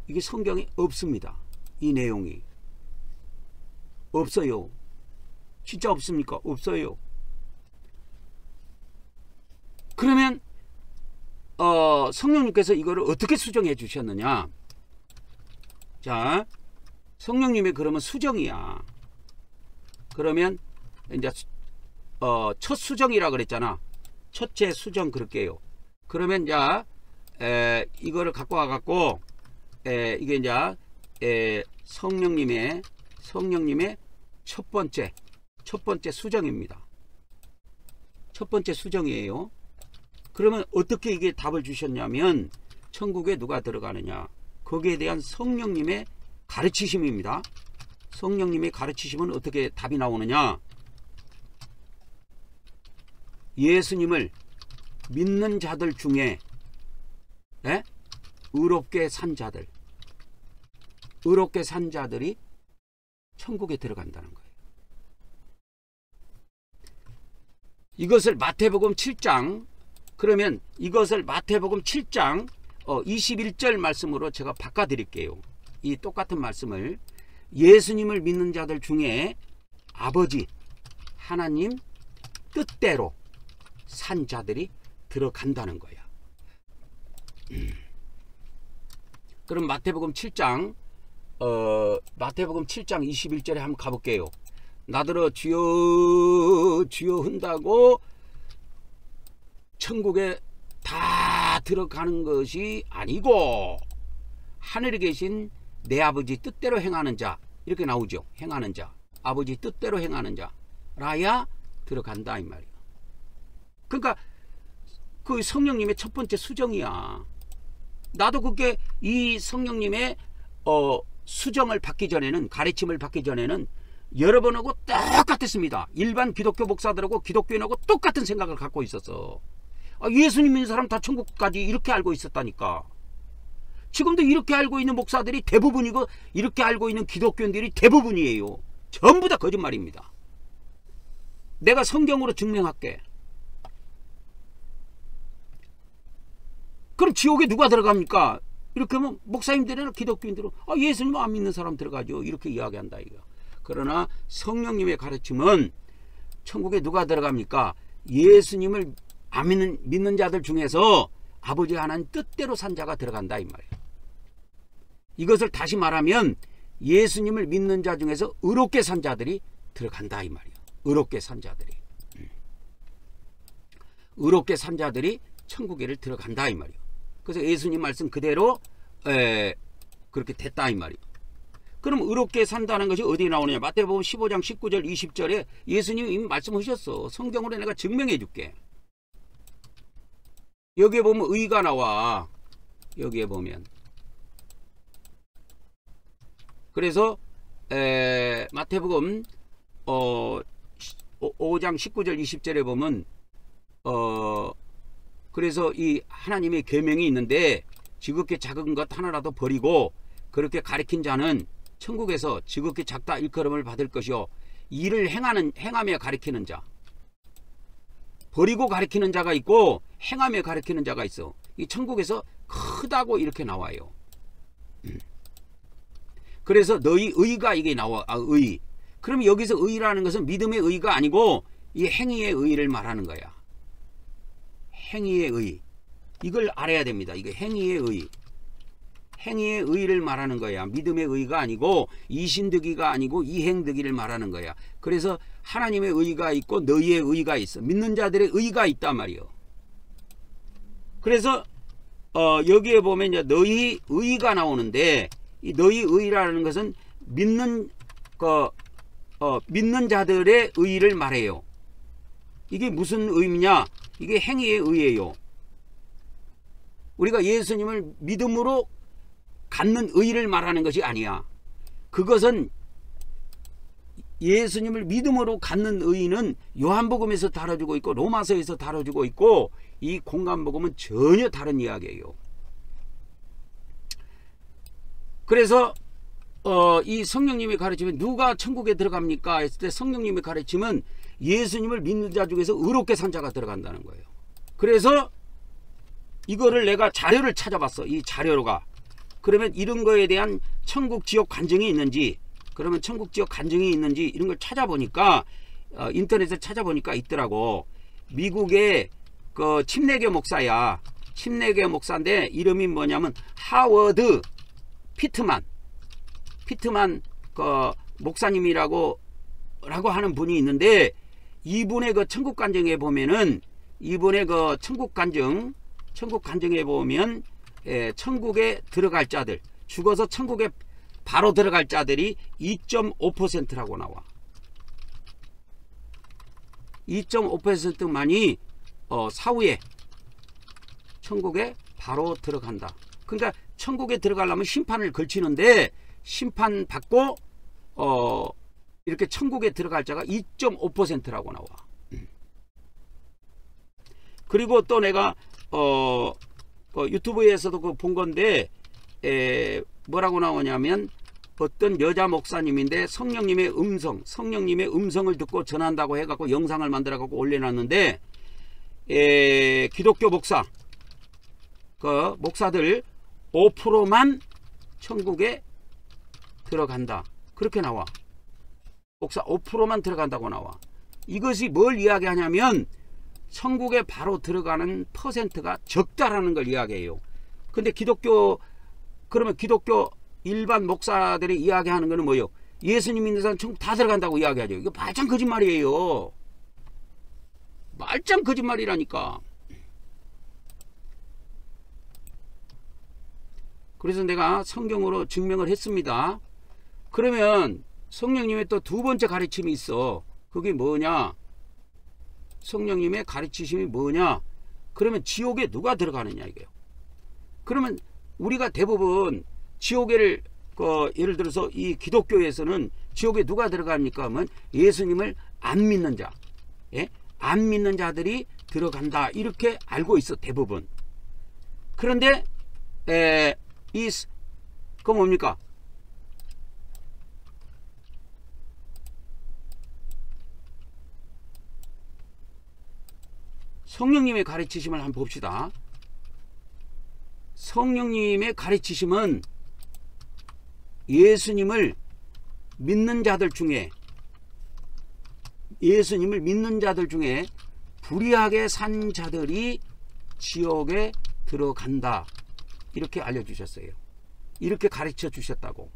이게 성경에 없습니다. 이 내용이 없어요. 진짜 없습니까? 없어요. 그러면 성령님께서 이거를 어떻게 수정해 주셨느냐? 자, 성령님의 그러면 수정이야. 그러면 이제 첫 수정이라 그랬잖아. 첫째 수정 그럴게요. 그러면 이제 이거를 갖고 와갖고 이게 이제 성령님의 첫 번째 수정입니다. 첫 번째 수정이에요. 그러면 어떻게 이게 답을 주셨냐면, 천국에 누가 들어가느냐, 거기에 대한 성령님의 가르치심입니다. 성령님의 가르치심은 어떻게 답이 나오느냐? 예수님을 믿는 자들 중에 의롭게 산 자들이 천국에 들어간다는 거예요. 이것을 마태복음 7장, 그러면 이것을 마태복음 7장 21절 말씀으로 제가 바꿔드릴게요. 이 똑같은 말씀을, 예수님을 믿는 자들 중에 아버지 하나님 뜻대로 산 자들이 들어간다는 거야. 그럼 마태복음 7장 21절에 한번 가볼게요. 나더러 주여 주여 한다고 천국에 다 들어가는 것이 아니고, 하늘에 계신 내 아버지 뜻대로 행하는 자, 이렇게 나오죠. 행하는 자, 아버지 뜻대로 행하는 자라야 들어간다 이 말이에요. 그러니까 그 성령님의 첫 번째 수정이야. 나도 그게 이 성령님의 수정을 받기 전에는, 가르침을 받기 전에는 여러분하고 똑같았습니다. 일반 기독교 목사들하고 기독교인하고 똑같은 생각을 갖고 있었어. 예수님 믿는 사람 다 천국까지 이렇게 알고 있었다니까. 지금도 이렇게 알고 있는 목사들이 대부분이고 이렇게 알고 있는 기독교인들이 대부분이에요. 전부 다 거짓말입니다. 내가 성경으로 증명할게. 그럼 지옥에 누가 들어갑니까? 이렇게 하면 목사님들이나 기독교인들은 예수님 안 믿는 사람 들어가죠. 이렇게 이야기한다 이거. 그러나 성령님의 가르침은 천국에 누가 들어갑니까? 예수님을 안 믿는 자들 중에서 아버지 하나님 뜻대로 산 자가 들어간다 이 말이에요. 이것을 다시 말하면 예수님을 믿는 자 중에서 의롭게 산 자들이 들어간다 이 말이에요. 의롭게 산 자들이. 의롭게 산 자들이 천국에를 들어간다 이 말이에요. 그래서 예수님 말씀 그대로 그렇게 됐다 이 말이에요. 그럼 의롭게 산다는 것이 어디에 나오느냐? 마태복음 15장 19절 20절에 예수님이 이미 말씀하셨어. 성경으로 내가 증명해 줄게. 여기에 보면 의가 나와. 여기에 보면. 그래서 마태복음 5장 19절 20절에 보면 그래서 이 하나님의 계명이 있는데 지극히 작은 것 하나라도 버리고 그렇게 가르친 자는 천국에서 지극히 작다 일컬음을 받을 것이요 이를 행하며 가르치는 자, 버리고 가르치는 자가 있고 행하며 가르치는 자가 있어. 이 천국에서 크다고 이렇게 나와요. 그래서 너희 의가 이게 나와. 의. 그럼 여기서 의라는 것은 믿음의 의가 아니고 이 행위의 의를 말하는 거야. 행위의 의. 이걸 알아야 됩니다. 이게 행위의 의. 행위의 의를 말하는 거야. 믿음의 의가 아니고 이신득이가 아니고 이행득이를 말하는 거야. 그래서 하나님의 의가 있고 너희의 의가 있어. 믿는 자들의 의가 있단 말이요. 그래서 여기에 보면 이제 너희 의가 나오는데 이 너희 의라는 것은 믿는 자들의 의를 말해요. 이게 무슨 의미냐? 이게 행위의 의예요. 우리가 예수님을 믿음으로 갖는 의를 말하는 것이 아니야. 그것은 예수님을 믿음으로 갖는 의는 요한복음에서 다뤄주고 있고 로마서에서 다뤄주고 있고 이 공간복음은 전혀 다른 이야기예요. 그래서 이 성령님의 가르침은 누가 천국에 들어갑니까? 했을 때 성령님의 가르침은 예수님을 믿는 자 중에서 의롭게 산 자가 들어간다는 거예요. 그래서 이거를 내가 자료를 찾아봤어. 이 자료가. 그러면 이런 거에 대한 천국 지옥 간증이 있는지, 그러면 천국 지옥 간증이 있는지 이런 걸 찾아보니까 인터넷에 찾아보니까 있더라고. 미국의 그 침례교 목사야. 침례교 목사인데 이름이 뭐냐면 하워드 피트만 그 목사님이라고 하는 분이 있는데 이분의 그 천국 간증에 보면은 이분의 그 천국 간증에 보면 천국에 들어갈 자들, 죽어서 천국에 바로 들어갈 자들이 2.5%라고 나와. 2.5%만이 사후에 천국에 바로 들어간다. 그러니까 천국에 들어가려면 심판을 걸치는데 심판받고 이렇게 천국에 들어갈 자가 2.5%라고 나와. 그리고 또 내가 유튜브에서도 본 건데 뭐라고 나오냐면 어떤 여자 목사님인데 성령님의 음성을 듣고 전한다고 해갖고 영상을 만들어갖고 올려놨는데 기독교 목사 그 목사들 5%만 천국에 들어간다 그렇게 나와. 목사 5%만 들어간다고 나와. 이것이 뭘 이야기하냐면 천국에 바로 들어가는 퍼센트가 적다라는 걸 이야기해요. 근데 그러면 기독교 일반 목사들이 이야기하는 거는 뭐예요? 예수님 믿는 사람 천국 다 들어간다고 이야기하죠. 이거 말짱 거짓말이에요. 말짱 거짓말이라니까. 그래서 내가 성경으로 증명을 했습니다. 그러면 성령님의 또 두 번째 가르침이 있어. 그게 뭐냐? 성령님의 가르치심이 뭐냐? 그러면 지옥에 누가 들어가느냐 이게요. 그러면 우리가 대부분 지옥에를 예를 들어서 이 기독교에서는 지옥에 누가 들어갑니까 하면 예수님을 안 믿는 자, 예? 안 믿는 자들이 들어간다 이렇게 알고 있어 대부분. 그런데 그거 뭡니까? 성령님의 가르치심을 한번 봅시다. 성령님의 가르치심은 예수님을 믿는 자들 중에 불의하게 산 자들이 지옥에 들어간다 이렇게 알려주셨어요. 이렇게 가르쳐 주셨다고.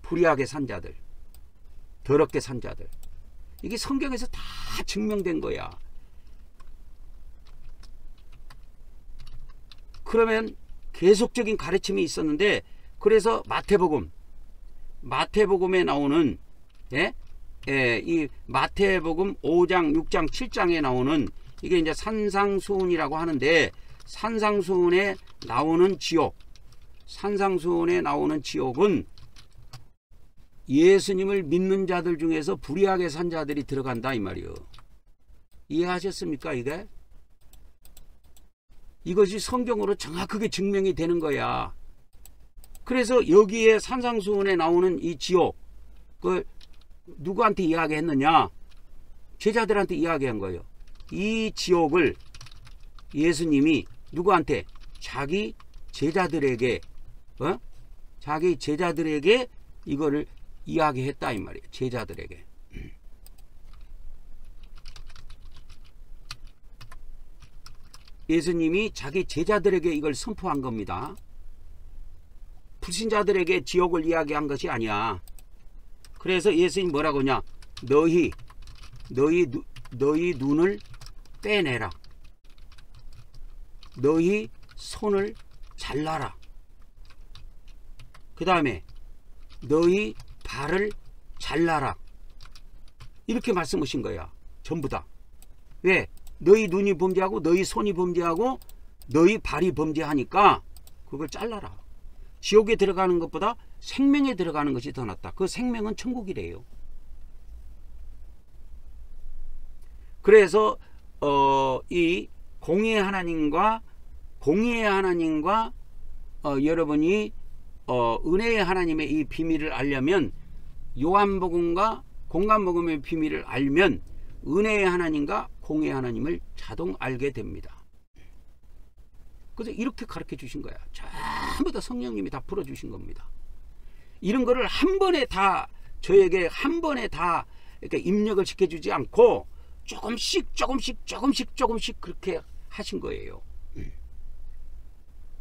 불의하게 산 자들, 더럽게 산 자들, 이게 성경에서 다 증명된 거야. 그러면 계속적인 가르침이 있었는데, 그래서 마태복음에 나오는 이 마태복음 5장, 6장, 7장에 나오는 이게 이제 산상수훈이라고 하는데, 산상수훈에 나오는 지옥은 예수님을 믿는 자들 중에서 불의하게 산 자들이 들어간다 이 말이요. 이해하셨습니까? 이것이 성경으로 정확하게 증명이 되는 거야. 그래서 여기에 산상수훈에 나오는 이 지옥, 그걸 누구한테 이야기했느냐? 제자들한테 이야기한 거예요. 이 지옥을 예수님이 누구한테? 자기 제자들에게 이거를 이야기했다 이 말이에요. 제자들에게. 예수님이 자기 제자들에게 이걸 선포한 겁니다. 불신자들에게 지옥을 이야기한 것이 아니야. 그래서 예수님 뭐라고 하냐? 너희 눈을 빼내라. 너희 손을 잘라라. 그 다음에 너희 발을 잘라라. 이렇게 말씀하신 거야. 전부 다. 왜? 너희 눈이 범죄하고 너희 손이 범죄하고 너희 발이 범죄하니까 그걸 잘라라. 지옥에 들어가는 것보다 생명에 들어가는 것이 더 낫다. 그 생명은 천국이래요. 그래서 이 공의의 하나님과 여러분이 은혜의 하나님의 이 비밀을 알려면, 요한복음과 공간복음의 비밀을 알면 은혜의 하나님과 공의의 하나님을 자동 알게 됩니다. 그래서 이렇게 가르쳐 주신 거야. 전부 다 성령님이 다 풀어주신 겁니다. 이런 거를 한 번에 다 저에게 이렇게 입력을 시켜주지 않고 조금씩 그렇게 하신 거예요.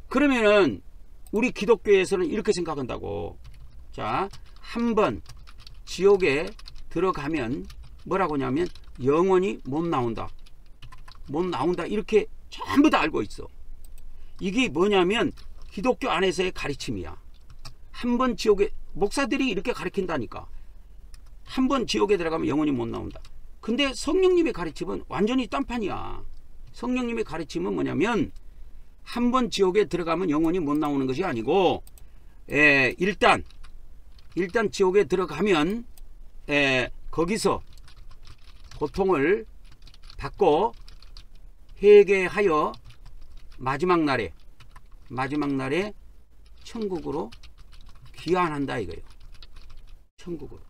그러면은 우리 기독교에서는 이렇게 생각한다고. 자, 한 번 지옥에 들어가면 뭐라고 하냐면 영원히 못 나온다 이렇게 전부 다 알고 있어. 이게 뭐냐면 기독교 안에서의 가르침이야. 한 번 지옥에, 목사들이 이렇게 가르친다니까. 한 번 지옥에 들어가면 영원히 못 나온다. 근데 성령님의 가르침은 완전히 딴판이야. 성령님의 가르침은 뭐냐면 한 번 지옥에 들어가면 영원히 못 나오는 것이 아니고, 일단 지옥에 들어가면 거기서 고통을 받고 회개하여 마지막 날에 천국으로 귀환한다 이거예요. 천국으로.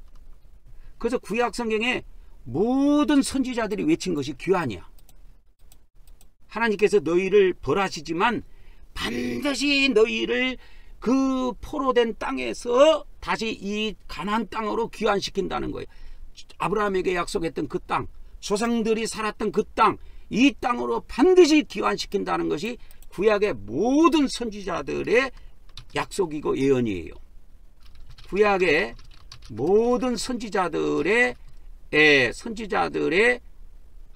그래서 구약 성경에 모든 선지자들이 외친 것이 귀환이야. 하나님께서 너희를 벌하시지만 반드시 너희를 그 포로된 땅에서 다시 이 가나안 땅으로 귀환시킨다는 거예요. 아브라함에게 약속했던 그 땅, 조상들이 살았던 그 땅, 이 땅으로 반드시 귀환시킨다는 것이 구약의 모든 선지자들의 약속이고 예언이에요. 구약의 모든 선지자들의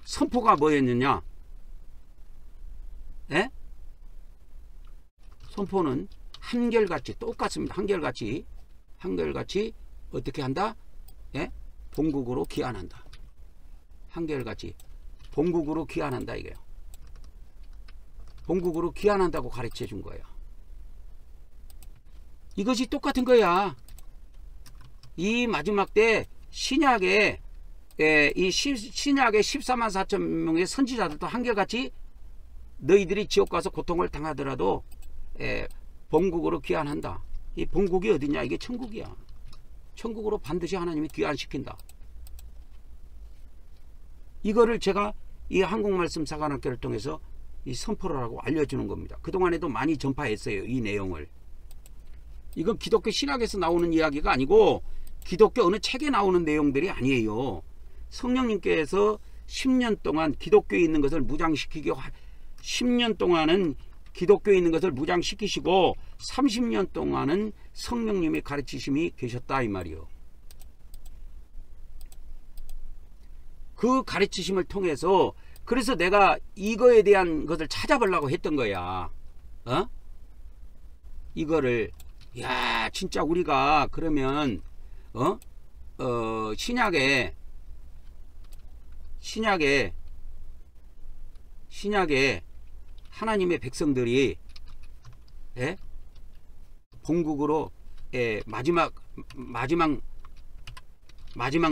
선포가 뭐였느냐? 선포는 한결같이 똑같습니다. 한결같이 한결같이 어떻게 한다? 예? 본국으로 귀환한다. 한결같이 본국으로 귀환한다 이거예요. 본국으로 귀환한다고 가르쳐 준 거예요. 이것이 똑같은 거야. 이 마지막 때 신약에 신약의 14만 4천 명의 선지자들도 한결같이 너희들이 지옥 가서 고통을 당하더라도 본국으로 귀환한다. 이 본국이 어디냐? 이게 천국이야. 천국으로 반드시 하나님이 귀환시킨다. 이거를 제가 이 한국말씀 사관학교를 통해서 이 선포를 하고 알려주는 겁니다. 그동안에도 많이 전파했어요. 이 내용을. 이건 기독교 신학에서 나오는 이야기가 아니고 기독교 어느 책에 나오는 내용들이 아니에요. 성령님께서 10년 동안 기독교에 있는 것을 무장시키기 10년 동안은 기독교에 있는 것을 무장시키시고 30년 동안은 성령님의 가르치심이 계셨다 이 말이요. 그 가르치심을 통해서 그래서 내가 이거에 대한 것을 찾아보려고 했던 거야. 이거를 야 진짜 우리가 그러면 신약에 하나님의 백성들이 본국으로 마지막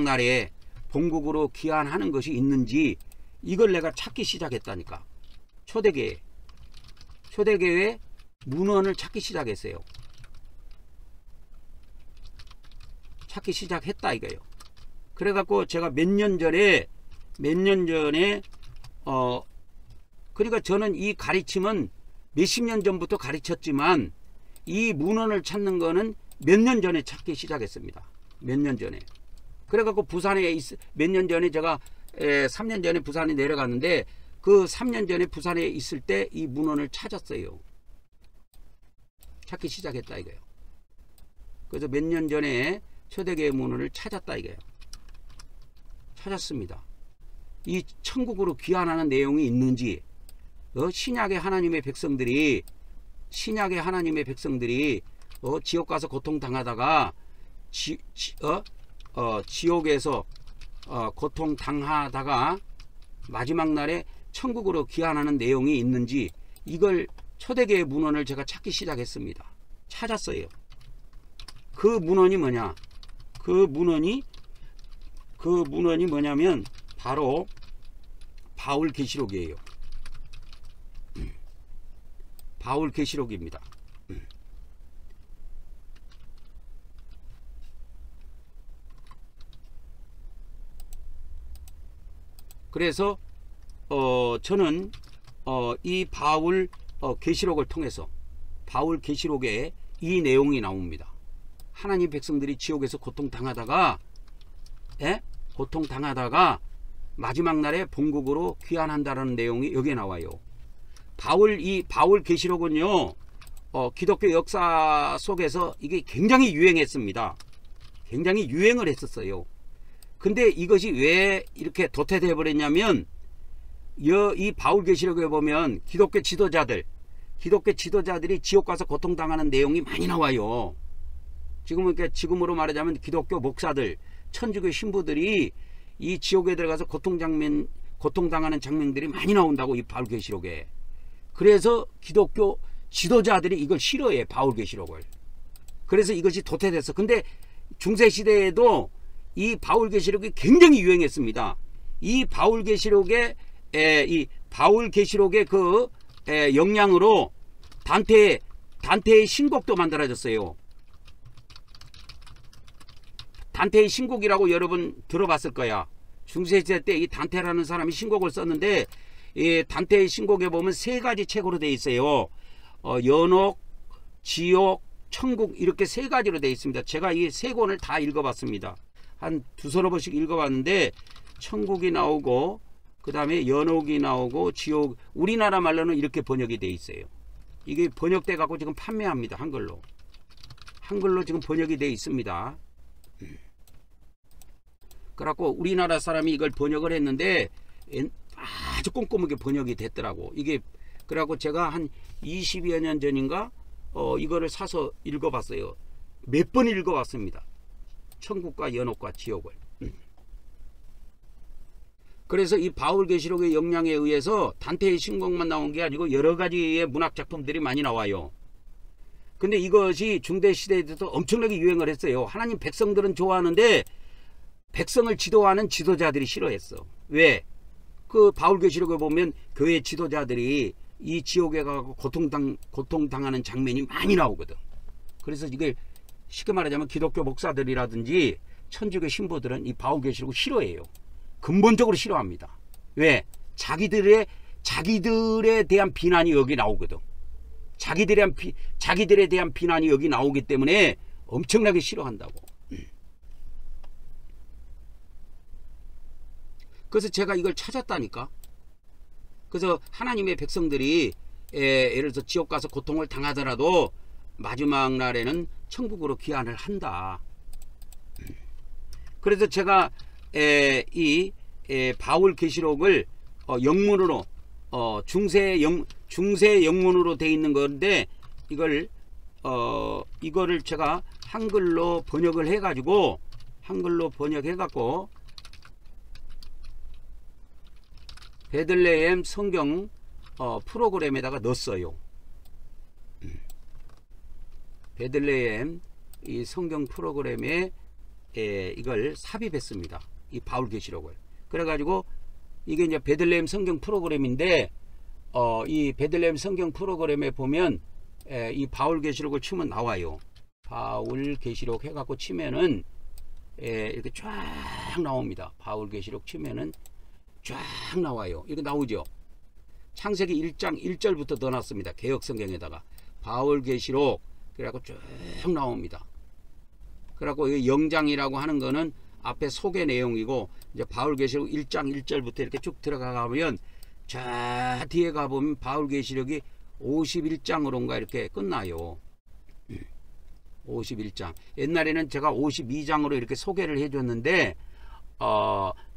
날에 본국으로 귀환하는 것이 있는지 이걸 내가 찾기 시작했다니까. 초대교회 문헌을 찾기 시작했어요. 찾기 시작했다 이거예요. 그래갖고 제가 몇 년 전에 그러니까 저는 이 가르침은 몇십 년 전부터 가르쳤지만 이 문헌을 찾는 거는 몇 년 전에 찾기 시작했습니다. 몇 년 전에. 그래갖고 부산에 몇 년 전에 제가 3년 전에 부산에 내려갔는데 그 3년 전에 부산에 있을 때 이 문헌을 찾았어요. 찾기 시작했다 이거예요. 그래서 몇 년 전에 초대교회 문헌을 찾았다 이거예요. 찾았습니다. 이 천국으로 귀환하는 내용이 있는지 신약의 하나님의 백성들이 지옥 가서 고통당하다가 지옥에서 고통당하다가 마지막 날에 천국으로 귀환하는 내용이 있는지 이걸 초대교회 문헌을 제가 찾기 시작했습니다. 찾았어요. 그 문헌이 뭐냐? 그 문헌이 뭐냐면 바로 바울계시록이에요. 바울계시록입니다. 그래서 저는 이 바울 계시록을 통해서 바울 계시록에 이 내용이 나옵니다. 하나님 백성들이 지옥에서 고통당하다가 마지막 날에 본국으로 귀환한다라는 내용이 여기에 나와요. 이 바울 계시록은요 기독교 역사 속에서 이게 굉장히 유행했습니다. 굉장히 유행을 했었어요. 근데 이것이 왜 이렇게 도태되어 버렸냐면 이 바울 계시록에 보면 기독교 지도자들이 지옥 가서 고통당하는 내용이 많이 나와요. 지금으로 말하자면 기독교 목사들, 천주교 신부들이 이 지옥에 들어가서 고통당하는 장면들이 많이 나온다고 이 바울 계시록에. 그래서 기독교 지도자들이 이걸 싫어해, 바울 계시록을. 그래서 이것이 도태됐어. 근데 중세 시대에도 이 바울 계시록이 굉장히 유행했습니다. 이 바울 계시록의 그 영향으로 단테의 신곡도 만들어졌어요. 단테의 신곡이라고 여러분 들어봤을 거야. 중세시대 때 이 단테라는 사람이 신곡을 썼는데 이 단테의 신곡에 보면 세 가지 책으로 되어 있어요. 연옥, 지옥, 천국 이렇게 세 가지로 되어 있습니다. 제가 이 세 권을 다 읽어봤습니다. 한 두서너 번씩 읽어봤는데 천국이 나오고 그 다음에 연옥이 나오고 지옥, 우리나라 말로는 이렇게 번역이 되어 있어요. 이게 번역돼 갖고 지금 판매합니다. 한글로 지금 번역이 되어 있습니다. 그래갖고 우리나라 사람이 이걸 번역을 했는데 아주 꼼꼼하게 번역이 됐더라고. 이게 그래갖고 제가 한 20여 년 전인가 이거를 사서 읽어봤어요. 몇 번 읽어왔습니다. 천국과 연옥과 지옥을. 그래서 이 바울계시록의 영향에 의해서 단테의 신곡만 나온 게 아니고 여러 가지의 문학 작품들이 많이 나와요. 근데 이것이 중대시대에도 엄청나게 유행을 했어요. 하나님 백성들은 좋아하는데 백성을 지도하는 지도자들이 싫어했어. 왜? 그 바울계시록에 보면 교회 지도자들이 이 지옥에 가고 고통당하는 장면이 많이 나오거든. 그래서 이걸 쉽게 말하자면 기독교 목사들이라든지 천주교 신부들은 이 바울계시록을 싫어해요. 근본적으로 싫어합니다. 왜? 자기들에 대한 비난이 여기 나오거든. 자기들에 대한 비난이 여기 나오기 때문에 엄청나게 싫어한다고. 그래서 제가 이걸 찾았다니까. 그래서 하나님의 백성들이 예를 들어서 지옥 가서 고통을 당하더라도 마지막 날에는 천국으로 귀환을 한다. 그래서 제가 이 바울계시록을 영문으로 중세 영문으로 되어 있는 건데 이거를 제가 한글로 번역을 해가지고 베들레헴 성경 프로그램에다가 넣었어요. 베들레헴 이 성경 프로그램에 이걸 삽입했습니다. 이 바울계시록을. 그래가지고 이게 이제 베들레헴 성경 프로그램인데 이 베들레헴 성경 프로그램에 보면 이 바울계시록을 치면 나와요. 바울계시록 해갖고 치면은 이렇게 쫙 나옵니다. 바울계시록 치면은 쫙 나와요. 이렇게 나오죠. 창세기 1장 1절부터 넣어놨습니다. 개역성경에다가 바울계시록 그래갖고 쭉 나옵니다. 그래갖고 영장이라고 하는 거는 앞에 소개 내용이고 이제 바울계시록 1장 1절부터 이렇게 쭉 들어가면 저 뒤에 가보면 바울계시록이 51장으로인가 이렇게 끝나요. 51장. 옛날에는 제가 52장으로 이렇게 소개를 해줬는데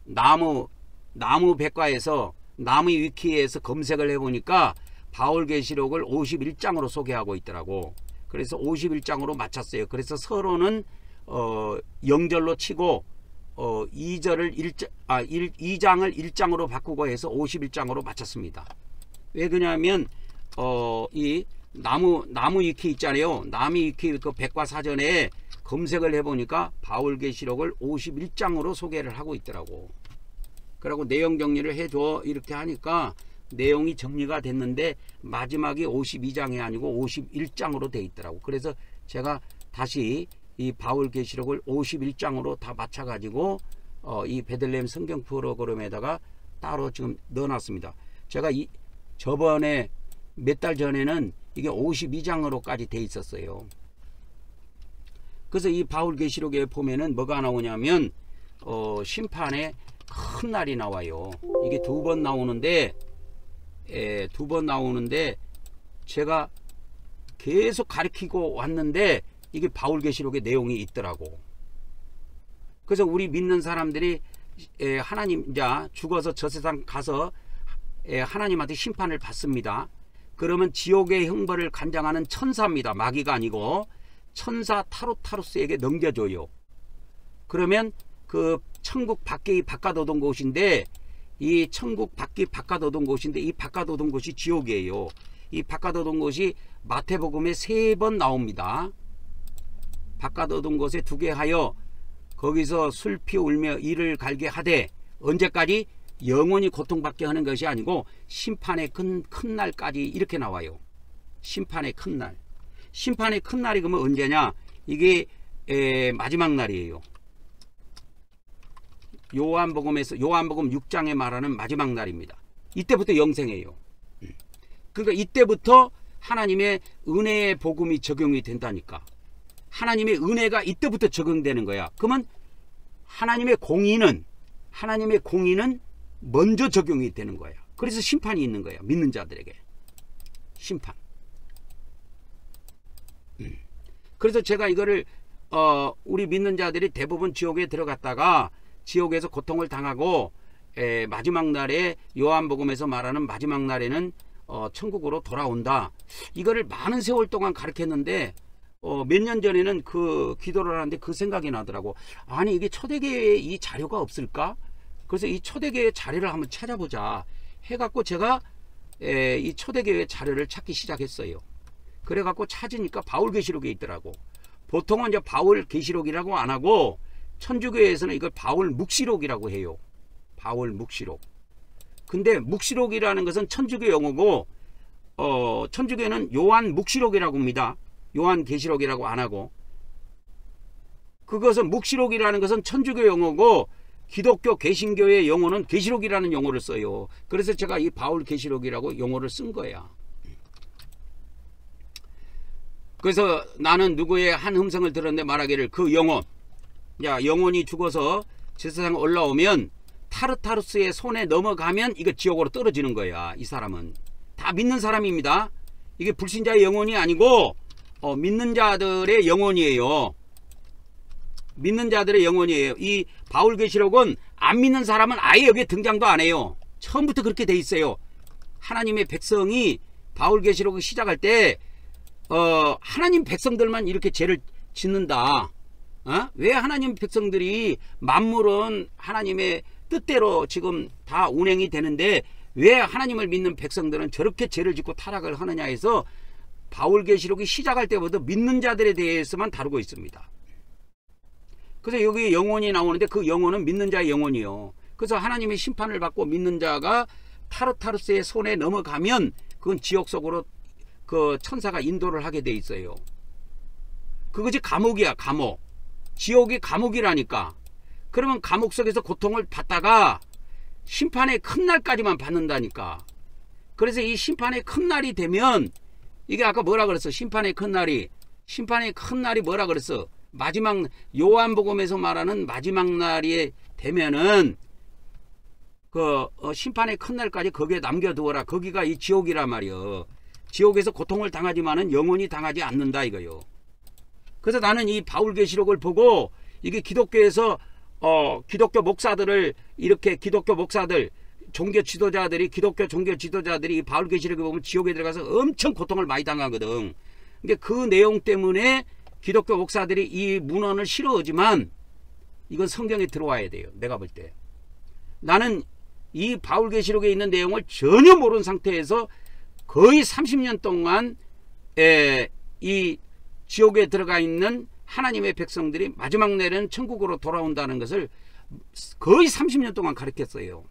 나무 백과에서 나무 위키에서 검색을 해보니까 바울계시록을 51장으로 소개하고 있더라고. 그래서 51장으로 맞췄어요. 그래서 서론은 0절로 치고 2장을 1장으로 바꾸고 해서 51장으로 맞췄습니다. 왜 그러냐면 이 나무 위키 있잖아요. 나무 위키 그 백과사전에 검색을 해보니까 바울계시록을 51장으로 소개를 하고 있더라고. 그리고 내용 정리를 해줘 이렇게 하니까 내용이 정리가 됐는데 마지막이 52장이 아니고 51장으로 돼 있더라고. 그래서 제가 다시 이 바울계시록을 51장으로 다 맞춰 가지고 이 베들레헴 성경 프로그램에다가 따로 지금 넣어놨습니다. 제가 저번에 몇 달 전에는 이게 52장으로까지 돼 있었어요. 그래서 이 바울계시록에 보면은 뭐가 나오냐면 심판의 큰 날이 나와요. 이게 두 번 나오는데 제가 계속 가르치고 왔는데 이게 바울계시록의 내용이 있더라고. 그래서 우리 믿는 사람들이 하나님 이제 죽어서 저 세상 가서 하나님한테 심판을 받습니다. 그러면 지옥의 형벌을 관장하는 천사입니다. 마귀가 아니고 천사 타루타루스에게 넘겨줘요. 그러면 그 천국 밖에 바깥오던 곳인데 이 천국 밖이 바깥오던 곳인데 이 바깥오던 곳이 지옥이에요. 이 바깥오던 곳이 마태복음에 3번 나옵니다. 바깥오던 곳에 두게 하여 거기서 슬피 울며 이를 갈게 하되 언제까지? 영원히 고통받게 하는 것이 아니고 심판의 큰 날까지 이렇게 나와요. 심판의 큰 날. 심판의 큰 날이 그러면 언제냐? 이게 마지막 날이에요. 요한복음 6장에 말하는 마지막 날입니다. 이때부터 영생이에요. 그러니까 이때부터 하나님의 은혜의 복음이 적용이 된다니까. 하나님의 은혜가 이때부터 적용되는 거야. 그러면 하나님의 공의는 먼저 적용이 되는 거야. 그래서 심판이 있는 거야. 믿는 자들에게 심판. 그래서 제가 이거를 우리 믿는 자들이 대부분 지옥에 들어갔다가 지옥에서 고통을 당하고 마지막 날에 요한복음에서 말하는 마지막 날에는 천국으로 돌아온다. 이거를 많은 세월 동안 가르쳤는데 몇 년 전에는 그 기도를 하는데 그 생각이 나더라고. 아니 이게 초대교회에 이 자료가 없을까? 그래서 이 초대교회 자료를 한번 찾아보자 해갖고 제가 이 초대교회 자료를 찾기 시작했어요. 그래갖고 찾으니까 바울계시록에 있더라고. 보통은 이제 바울계시록이라고 안 하고 천주교회에서는 이걸 바울묵시록이라고 해요. 바울묵시록. 근데 묵시록이라는 것은 천주교 용어고 천주교는 요한묵시록이라고 합니다. 요한계시록이라고 안 하고. 그것은 묵시록이라는 것은 천주교 용어고 기독교 개신교의 용어는 계시록이라는 용어를 써요. 그래서 제가 이 바울계시록이라고 용어를 쓴 거야. 그래서 나는 누구의 한 음성을 들었는데 말하기를 그 영혼, 야 영혼이 죽어서 제사장에 올라오면 타르타루스의 손에 넘어가면 이거 지옥으로 떨어지는 거야. 이 사람은 다 믿는 사람입니다. 이게 불신자의 영혼이 아니고 믿는 자들의 영혼이에요. 믿는 자들의 영혼이에요. 이 바울계시록은 안 믿는 사람은 아예 여기에 등장도 안 해요. 처음부터 그렇게 돼 있어요. 하나님의 백성이 바울계시록을 시작할 때 하나님 백성들만 이렇게 죄를 짓는다. 왜 하나님 백성들이 만물은 하나님의 뜻대로 지금 다 운행이 되는데 왜 하나님을 믿는 백성들은 저렇게 죄를 짓고 타락을 하느냐 해서 바울계시록이 시작할 때부터 믿는 자들에 대해서만 다루고 있습니다. 그래서 여기 영혼이 나오는데 그 영혼은 믿는 자의 영혼이요. 그래서 하나님의 심판을 받고 믿는 자가 타르타루스의 손에 넘어가면 그건 지옥 속으로 그 천사가 인도를 하게 돼 있어요. 그것이 감옥이야. 감옥. 지옥이 감옥이라니까. 그러면 감옥 속에서 고통을 받다가 심판의 큰 날까지만 받는다니까. 그래서 이 심판의 큰 날이 되면 이게 아까 뭐라 그랬어? 심판의 큰 날이 뭐라 그랬어? 마지막 요한복음에서 말하는 마지막 날이 되면은 그 심판의 큰 날까지 거기에 남겨두어라. 거기가 이 지옥이란 말이요. 지옥에서 고통을 당하지만은 영원히 당하지 않는다 이거요. 그래서 나는 이 바울계시록을 보고 이게 기독교에서 기독교 목사들을 이렇게 기독교 목사들 종교 지도자들이 기독교 종교 지도자들이 이 바울계시록을 보면 지옥에 들어가서 엄청 고통을 많이 당하거든. 근데 그 내용 때문에 기독교 목사들이 이 문헌을 싫어하지만 이건 성경에 들어와야 돼요. 내가 볼 때. 나는 이 바울계시록에 있는 내용을 전혀 모르는 상태에서 거의 30년 동안 이 지옥에 들어가 있는 하나님의 백성들이 마지막 날에는 천국으로 돌아온다는 것을 거의 30년 동안 가르쳤어요.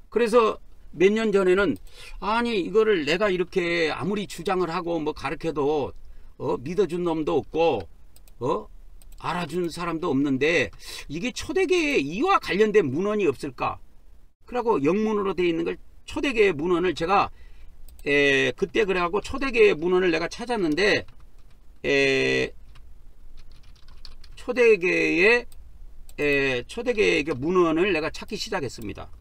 그래서 몇 년 전에는 아니 이거를 내가 이렇게 아무리 주장을 하고 뭐 가르쳐도 믿어준 놈도 없고 알아준 사람도 없는데 이게 초대교회 이와 관련된 문헌이 없을까? 그러고 영문으로 되어 있는 걸 초대교회 문헌을 제가 그때 그래갖고 초대교회 문헌을 내가 찾았는데 초대교회의 문헌을 내가 찾기 시작했습니다.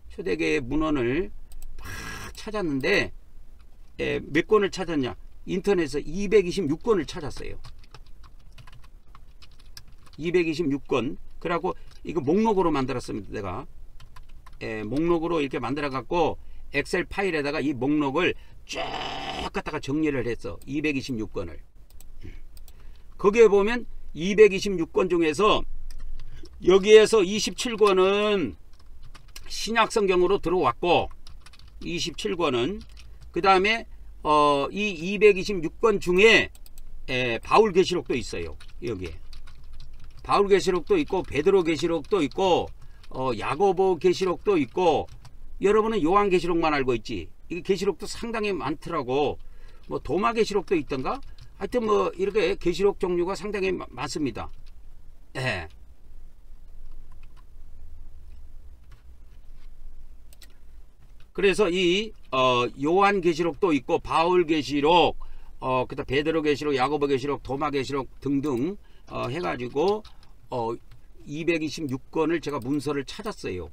초대교회 문헌을 막 찾았는데 몇 권을 찾았냐? 인터넷에서 226권을 찾았어요. 226권. 그래갖고 이거 목록으로 만들었습니다. 내가 목록으로 이렇게 만들어 갖고 엑셀 파일에다가 이 목록을 쫙 갖다가 정리를 했어. 226권을. 거기에 보면 226권 중에서 여기에서 27권은 신약성경으로 들어왔고 27권은 그 다음에 이 226권 중에 바울계시록도 있어요. 여기에 바울계시록도 있고 베드로계시록도 있고 야고보계시록도 있고 여러분은 요한계시록만 알고 있지. 이 계시록도 상당히 많더라고. 뭐 도마계시록도 있던가. 하여튼 뭐 이렇게 계시록 종류가 상당히 많습니다. 예. 그래서 이 요한계시록도 있고 바울계시록, 그다음 베드로계시록, 야고보계시록, 도마계시록 등등 해가지고 226권을 제가 문서를 찾았어요.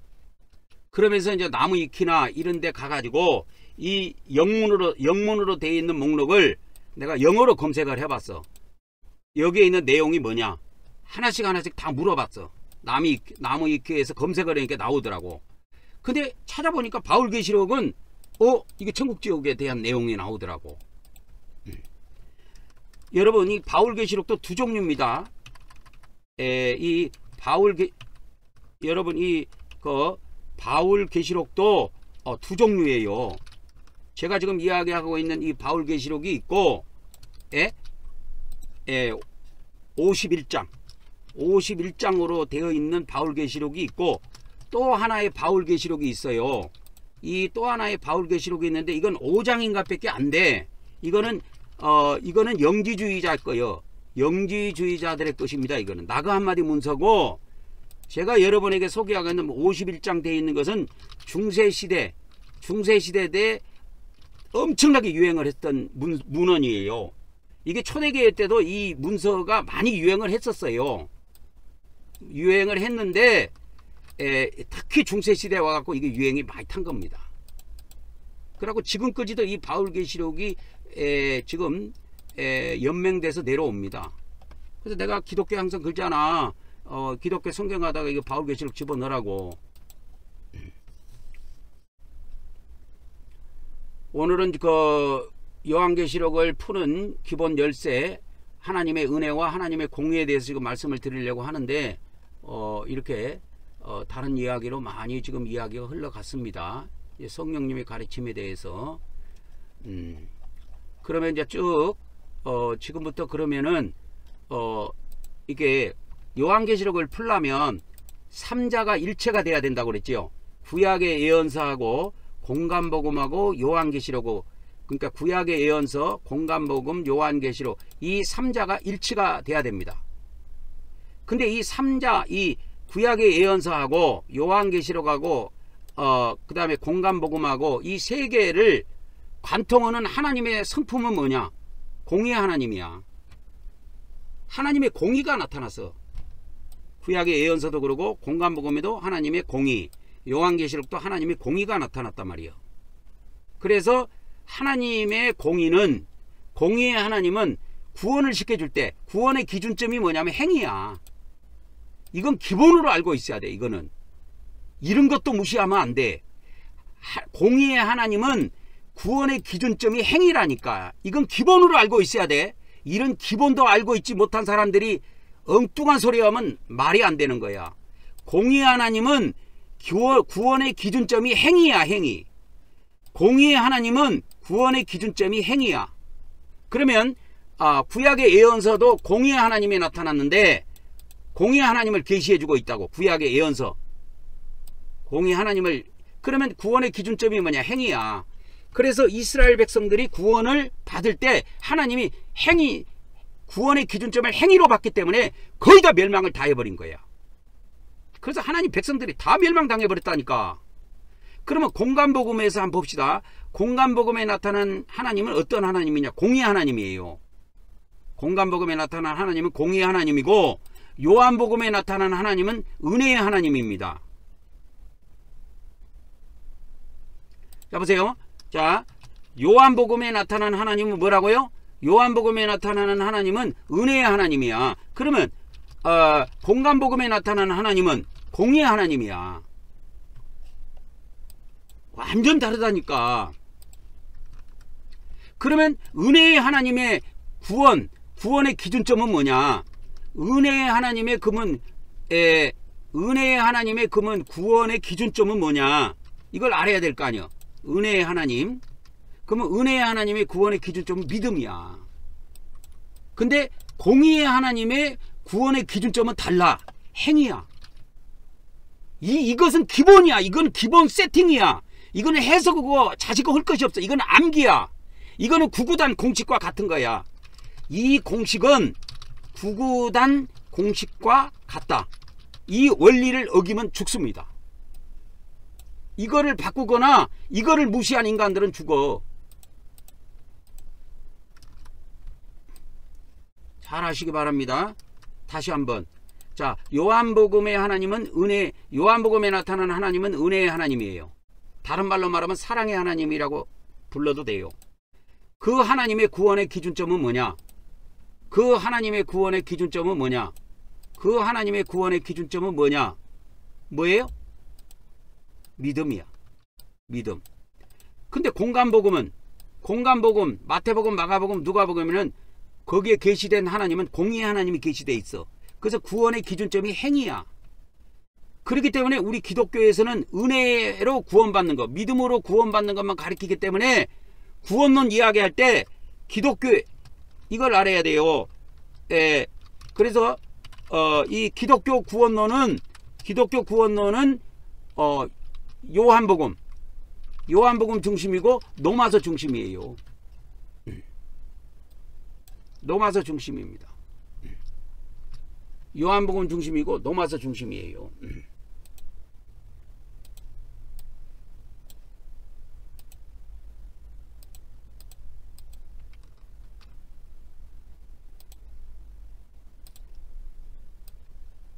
그러면서 이제 나무위키나 이런 데 가가지고 이 영문으로 되어 있는 목록을 내가 영어로 검색을 해봤어. 여기에 있는 내용이 뭐냐 하나씩 다 물어봤어. 나무위키에서 검색을 하니까 나오더라고. 근데 찾아보니까 바울계시록은 이게 천국지옥에 대한 내용이 나오더라고. 여러분 이 바울계시록도 두 종류입니다. 이 여러분 이 바울계시록도 두 종류예요. 제가 지금 이야기하고 있는 이 바울계시록이 있고 51장으로 되어 있는 바울계시록이 있고 또 하나의 바울계시록이 있어요. 이 또 하나의 바울계시록이 있는데 이건 5장인가 밖에 안 돼. 이거는 영지주의자일 거예요. 영지주의자들의 것입니다. 이거는 나그 한마디 문서고, 제가 여러분에게 소개하겠는 51장 되어 있는 것은 중세시대 때 엄청나게 유행을 했던 문헌이에요. 이게 초대교회 때도 이 문서가 많이 유행을 했었어요. 유행을 했는데 특히 중세시대에 와갖고 이게 유행이 많이 탄 겁니다. 그리고 지금까지도 이 바울계시록이 지금 연맹돼서 내려옵니다. 그래서 내가 기독교 항상 글잖아. 기독교 성경하다가 이거 바울계시록 집어넣으라고. 오늘은 그 요한계시록을 푸는 기본 열쇠, 하나님의 은혜와 하나님의 공의에 대해서 지금 말씀을 드리려고 하는데 이렇게 다른 이야기로 많이 지금 이야기가 흘러갔습니다. 성령님의 가르침에 대해서. 그러면 이제 쭉 지금부터 그러면은 이게 요한계시록을 풀려면 3자가 일체가 돼야 된다고 그랬죠. 구약의 예언서하고 공간복음하고 요한계시록하고, 그러니까 구약의 예언서, 공간복음, 요한계시록, 이 3자가 일치가 돼야 됩니다. 근데 이 3자, 이 구약의 예언서하고 요한계시록하고 그 다음에 공간복음하고 이 세 개를 관통하는 하나님의 성품은 뭐냐? 공의의 하나님이야. 하나님의 공의가 나타났어. 구약의 예언서도 그러고 공간복음에도 하나님의 공의, 요한계시록도 하나님의 공의가 나타났단 말이에요. 그래서 하나님의 공의는, 공의의 하나님은 구원을 시켜줄 때 구원의 기준점이 뭐냐면 행위야. 이건 기본으로 알고 있어야 돼. 이거는 이런 것도 무시하면 안 돼. 공의의 하나님은 구원의 기준점이 행위라니까. 이건 기본으로 알고 있어야 돼. 이런 기본도 알고 있지 못한 사람들이 엉뚱한 소리 하면 말이 안 되는 거야. 공의의 하나님은 구원의 기준점이 행위야. 행위. 공의의 하나님은 구원의 기준점이 행위야. 그러면 구약의 예언서도 공의의 하나님이 나타났는데 공의의 하나님을 계시해주고 있다고. 구약의 예언서 공의의 하나님을. 그러면 구원의 기준점이 뭐냐? 행위야. 그래서 이스라엘 백성들이 구원을 받을 때 하나님이 구원의 기준점을 행위로 봤기 때문에 거의 다 멸망을 다 해버린 거야. 그래서 하나님 백성들이 다 멸망당해버렸다니까. 그러면 공간복음에서 한번 봅시다. 공간복음에 나타난 하나님은 어떤 하나님이냐? 공의의 하나님이에요. 공간복음에 나타난 하나님은 공의의 하나님이고, 요한복음에 나타난 하나님은 은혜의 하나님입니다. 자 보세요. 자, 요한복음에 나타난 하나님은 뭐라고요? 요한복음에 나타나는 하나님은 은혜의 하나님이야. 그러면 공간복음에 나타나는 하나님은 공의의 하나님이야. 완전 다르다니까. 그러면 은혜의 하나님의 구원의 기준점은 뭐냐? 은혜의 하나님의 구원의 기준점은 뭐냐? 이걸 알아야 될 거 아니야. 은혜의 하나님. 그러면 은혜의 하나님의 구원의 기준점은 믿음이야. 근데 공의의 하나님의 구원의 기준점은 달라. 행위야. 이것은 기본이야. 이건 기본 세팅이야. 이거는 해석하고 자식고 할 것이 없어. 이건 암기야. 이거는 구구단 공식과 같은 거야. 이 공식은 구구단 공식과 같다. 이 원리를 어기면 죽습니다. 이거를 바꾸거나 이거를 무시한 인간들은 죽어. 잘 하시기 바랍니다. 다시 한번. 자, 요한복음의 하나님은 요한복음에 나타나는 하나님은 은혜의 하나님이에요. 다른 말로 말하면 사랑의 하나님이라고 불러도 돼요. 그 하나님의 구원의 기준점은 뭐냐? 그 하나님의 구원의 기준점은 뭐냐? 그 하나님의 구원의 기준점은 뭐냐? 뭐예요? 믿음이야. 믿음. 근데 공간복음, 마태복음, 마가복음, 누가복음에는 거기에 계시된 하나님은 공의의 하나님이 계시돼 있어. 그래서 구원의 기준점이 행위야. 그렇기 때문에 우리 기독교에서는 은혜로 구원받는 것, 믿음으로 구원받는 것만 가르치기 때문에 구원론 이야기할 때 기독교 이걸 알아야 돼요. 그래서 이 기독교 구원론은 요한복음 중심이고 로마서 중심이에요. 로마서 중심입니다. 요한복음 중심이고 로마서 중심이에요.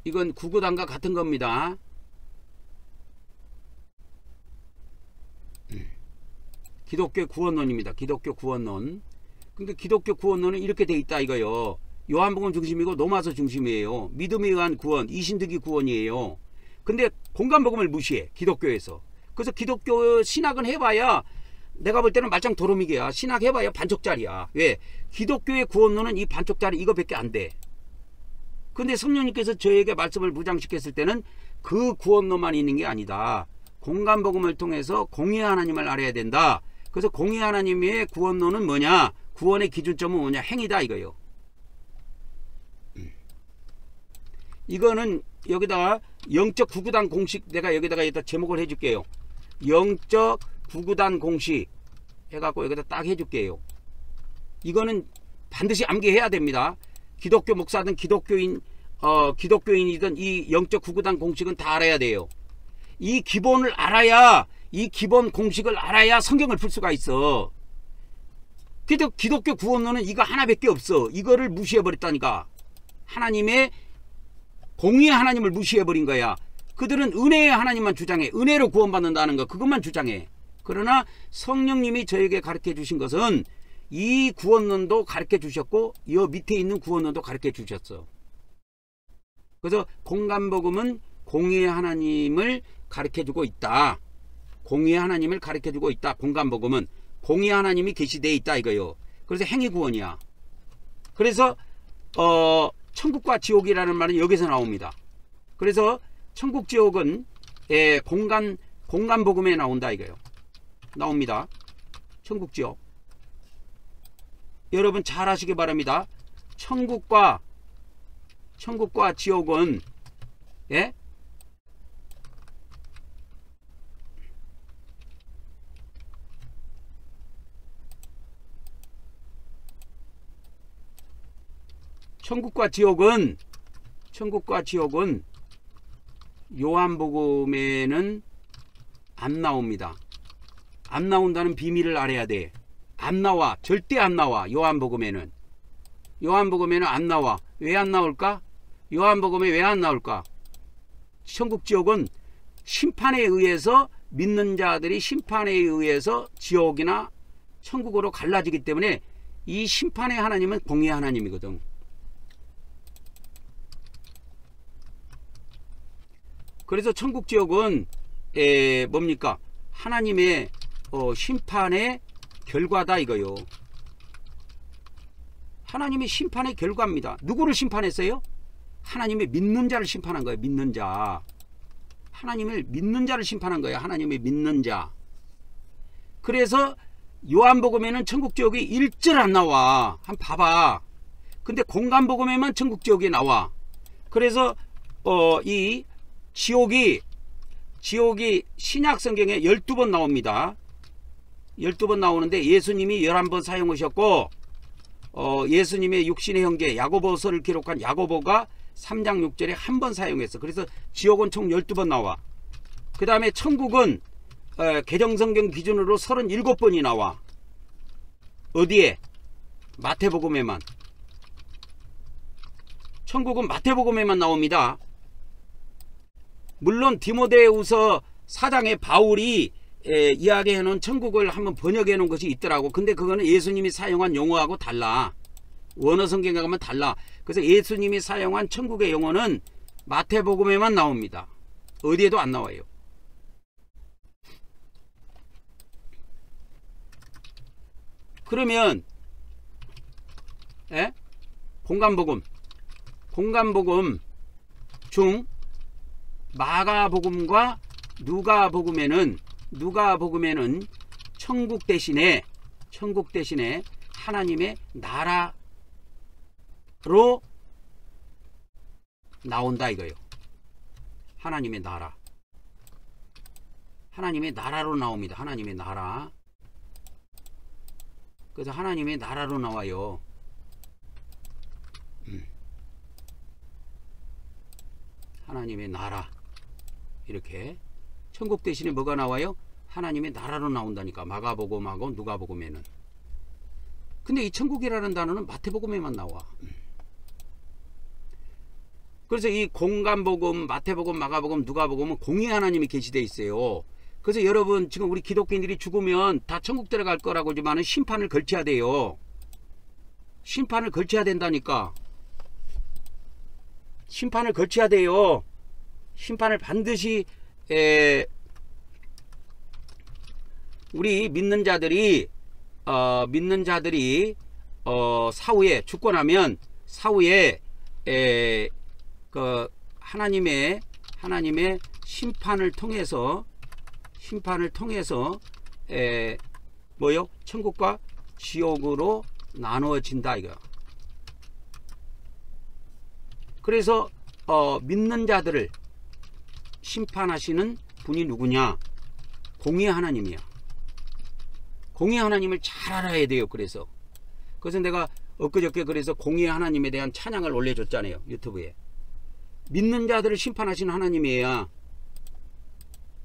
이건 구구단과 같은 겁니다. 기독교 구원론입니다. 기독교 구원론. 그러니까 기독교 구원론은 이렇게 돼 있다 이거요. 요한복음 중심이고 로마서 중심이에요. 믿음에 의한 구원, 이신득이 구원이에요. 근데 공간복음을 무시해 기독교에서. 그래서 기독교 신학은 해봐야 내가 볼 때는 말짱 도루미개야. 신학 해봐야 반쪽짜리야. 왜? 기독교의 구원론은 이 반쪽짜리 이거밖에 안 돼. 근데 성령님께서 저에게 말씀을 부장시켰을 때는 그 구원론만 있는 게 아니다. 공간복음을 통해서 공의 하나님을 알아야 된다. 그래서 공의 하나님의 구원론은 뭐냐? 구원의 기준점은 뭐냐? 행위다 이거요. 이거는 여기다가 영적 구구단 공식 내가 여기다가 제목을 해줄게요. 영적 구구단 공식 해갖고 여기다 딱 해줄게요. 이거는 반드시 암기해야 됩니다. 기독교 목사든 기독교인이든 이 영적 구구단 공식은 다 알아야 돼요. 이 기본을 알아야, 이 기본 공식을 알아야 성경을 풀 수가 있어. 그래도 기독교 구원론은 이거 하나밖에 없어. 이거를 무시해버렸다니까. 하나님의 공의의 하나님을 무시해버린 거야. 그들은 은혜의 하나님만 주장해. 은혜로 구원받는다는 거 그것만 주장해. 그러나 성령님이 저에게 가르쳐 주신 것은 이 구원론도 가르쳐 주셨고 이 밑에 있는 구원론도 가르쳐 주셨어. 그래서 공간복음은 공의의 하나님을 가르쳐 주고 있다. 공의의 하나님을 가르쳐 주고 있다. 공간복음은 공의의 하나님이 계시되어 있다 이거요. 그래서 행위구원이야. 그래서 천국과 지옥이라는 말은 여기서 나옵니다. 그래서 천국 지옥은 공간복음에 나온다 이거요. 나옵니다. 천국 지옥. 여러분 잘 하시기 바랍니다. 천국과 지옥은 천국과 지옥은 요한복음에는 안 나옵니다. 안 나온다는 비밀을 알아야 돼. 안 나와. 절대 안 나와. 요한복음에는 안 나와. 왜 안 나올까? 요한복음에 왜 안 나올까? 천국 지옥은 심판에 의해서 믿는 자들이 심판에 의해서 지옥이나 천국으로 갈라지기 때문에 이 심판의 하나님은 공의의 하나님이거든. 그래서 천국 지옥은 뭡니까? 하나님의 심판의 결과다 이거요. 하나님의 심판의 결과입니다. 누구를 심판했어요? 하나님의 믿는 자를 심판한 거예요. 믿는 자. 하나님을 믿는 자를 심판한 거예요. 하나님의 믿는 자. 그래서 요한복음에는 천국지옥이 1절 안 나와. 한번 봐봐. 근데 공간복음에만 천국지옥이 나와. 그래서 이 지옥이 신약성경에 12번 나옵니다. 12번 나오는데 예수님이 11번 사용하셨고 예수님의 육신의 형제 야고보서를 기록한 야고보가 3장 6절에 한 번 사용했어. 그래서 지옥은 총 12번 나와. 그 다음에 천국은 개정성경 기준으로 37번이 나와. 어디에? 마태복음에만. 천국은 마태복음에만 나옵니다. 물론 디모데후서 4장에 바울이 이야기해 놓은 천국을 한번 번역해 놓은 것이 있더라고. 근데 그거는 예수님이 사용한 용어하고 달라. 원어 성경에 가면 달라. 그래서 예수님이 사용한 천국의 용어는 마태복음에만 나옵니다. 어디에도 안 나와요. 그러면 공간복음 중 마가복음과 누가복음에는 천국 대신에 하나님의 나라로 나온다 이거예요. 하나님의 나라로 나옵니다. 하나님의 나라. 그래서 하나님의 나라로 나와요. 하나님의 나라. 이렇게 천국 대신에 뭐가 나와요? 하나님의 나라로 나온다니까. 마가복음하고 누가복음에는. 근데 이 천국이라는 단어는 마태복음에만 나와. 그래서 이 공간복음, 마태복음, 마가복음, 누가복음은 공의 하나님이 계시되어 있어요. 그래서 여러분 지금 우리 기독교인들이 죽으면 다 천국 들어갈 거라고 하지만 심판을 걸쳐야 돼요. 심판을 걸쳐야 된다니까. 심판을 걸쳐야 돼요. 심판을 반드시 우리 믿는 자들이 사후에 죽고 나면 사후에 그 하나님의 심판을 통해서 뭐요? 천국과 지옥으로 나누어진다 이거. 그래서 믿는 자들을 심판하시는 분이 누구냐? 공의 하나님이야. 공의 하나님을 잘 알아야 돼요. 그래서 내가 엊그저께 그래서 공의 하나님에 대한 찬양을 올려줬잖아요. 유튜브에. 믿는 자들을 심판하시는 하나님이에요.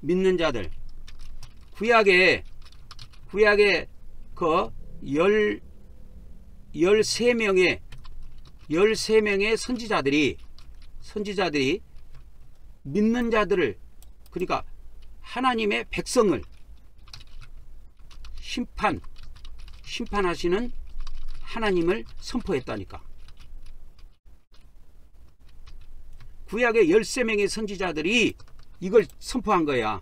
믿는 자들. 구약에 그 13명의 선지자들이 믿는 자들을, 그러니까 하나님의 백성을 심판하시는 하나님을 선포했다니까. 구약의 13명의 선지자들이 이걸 선포한 거야.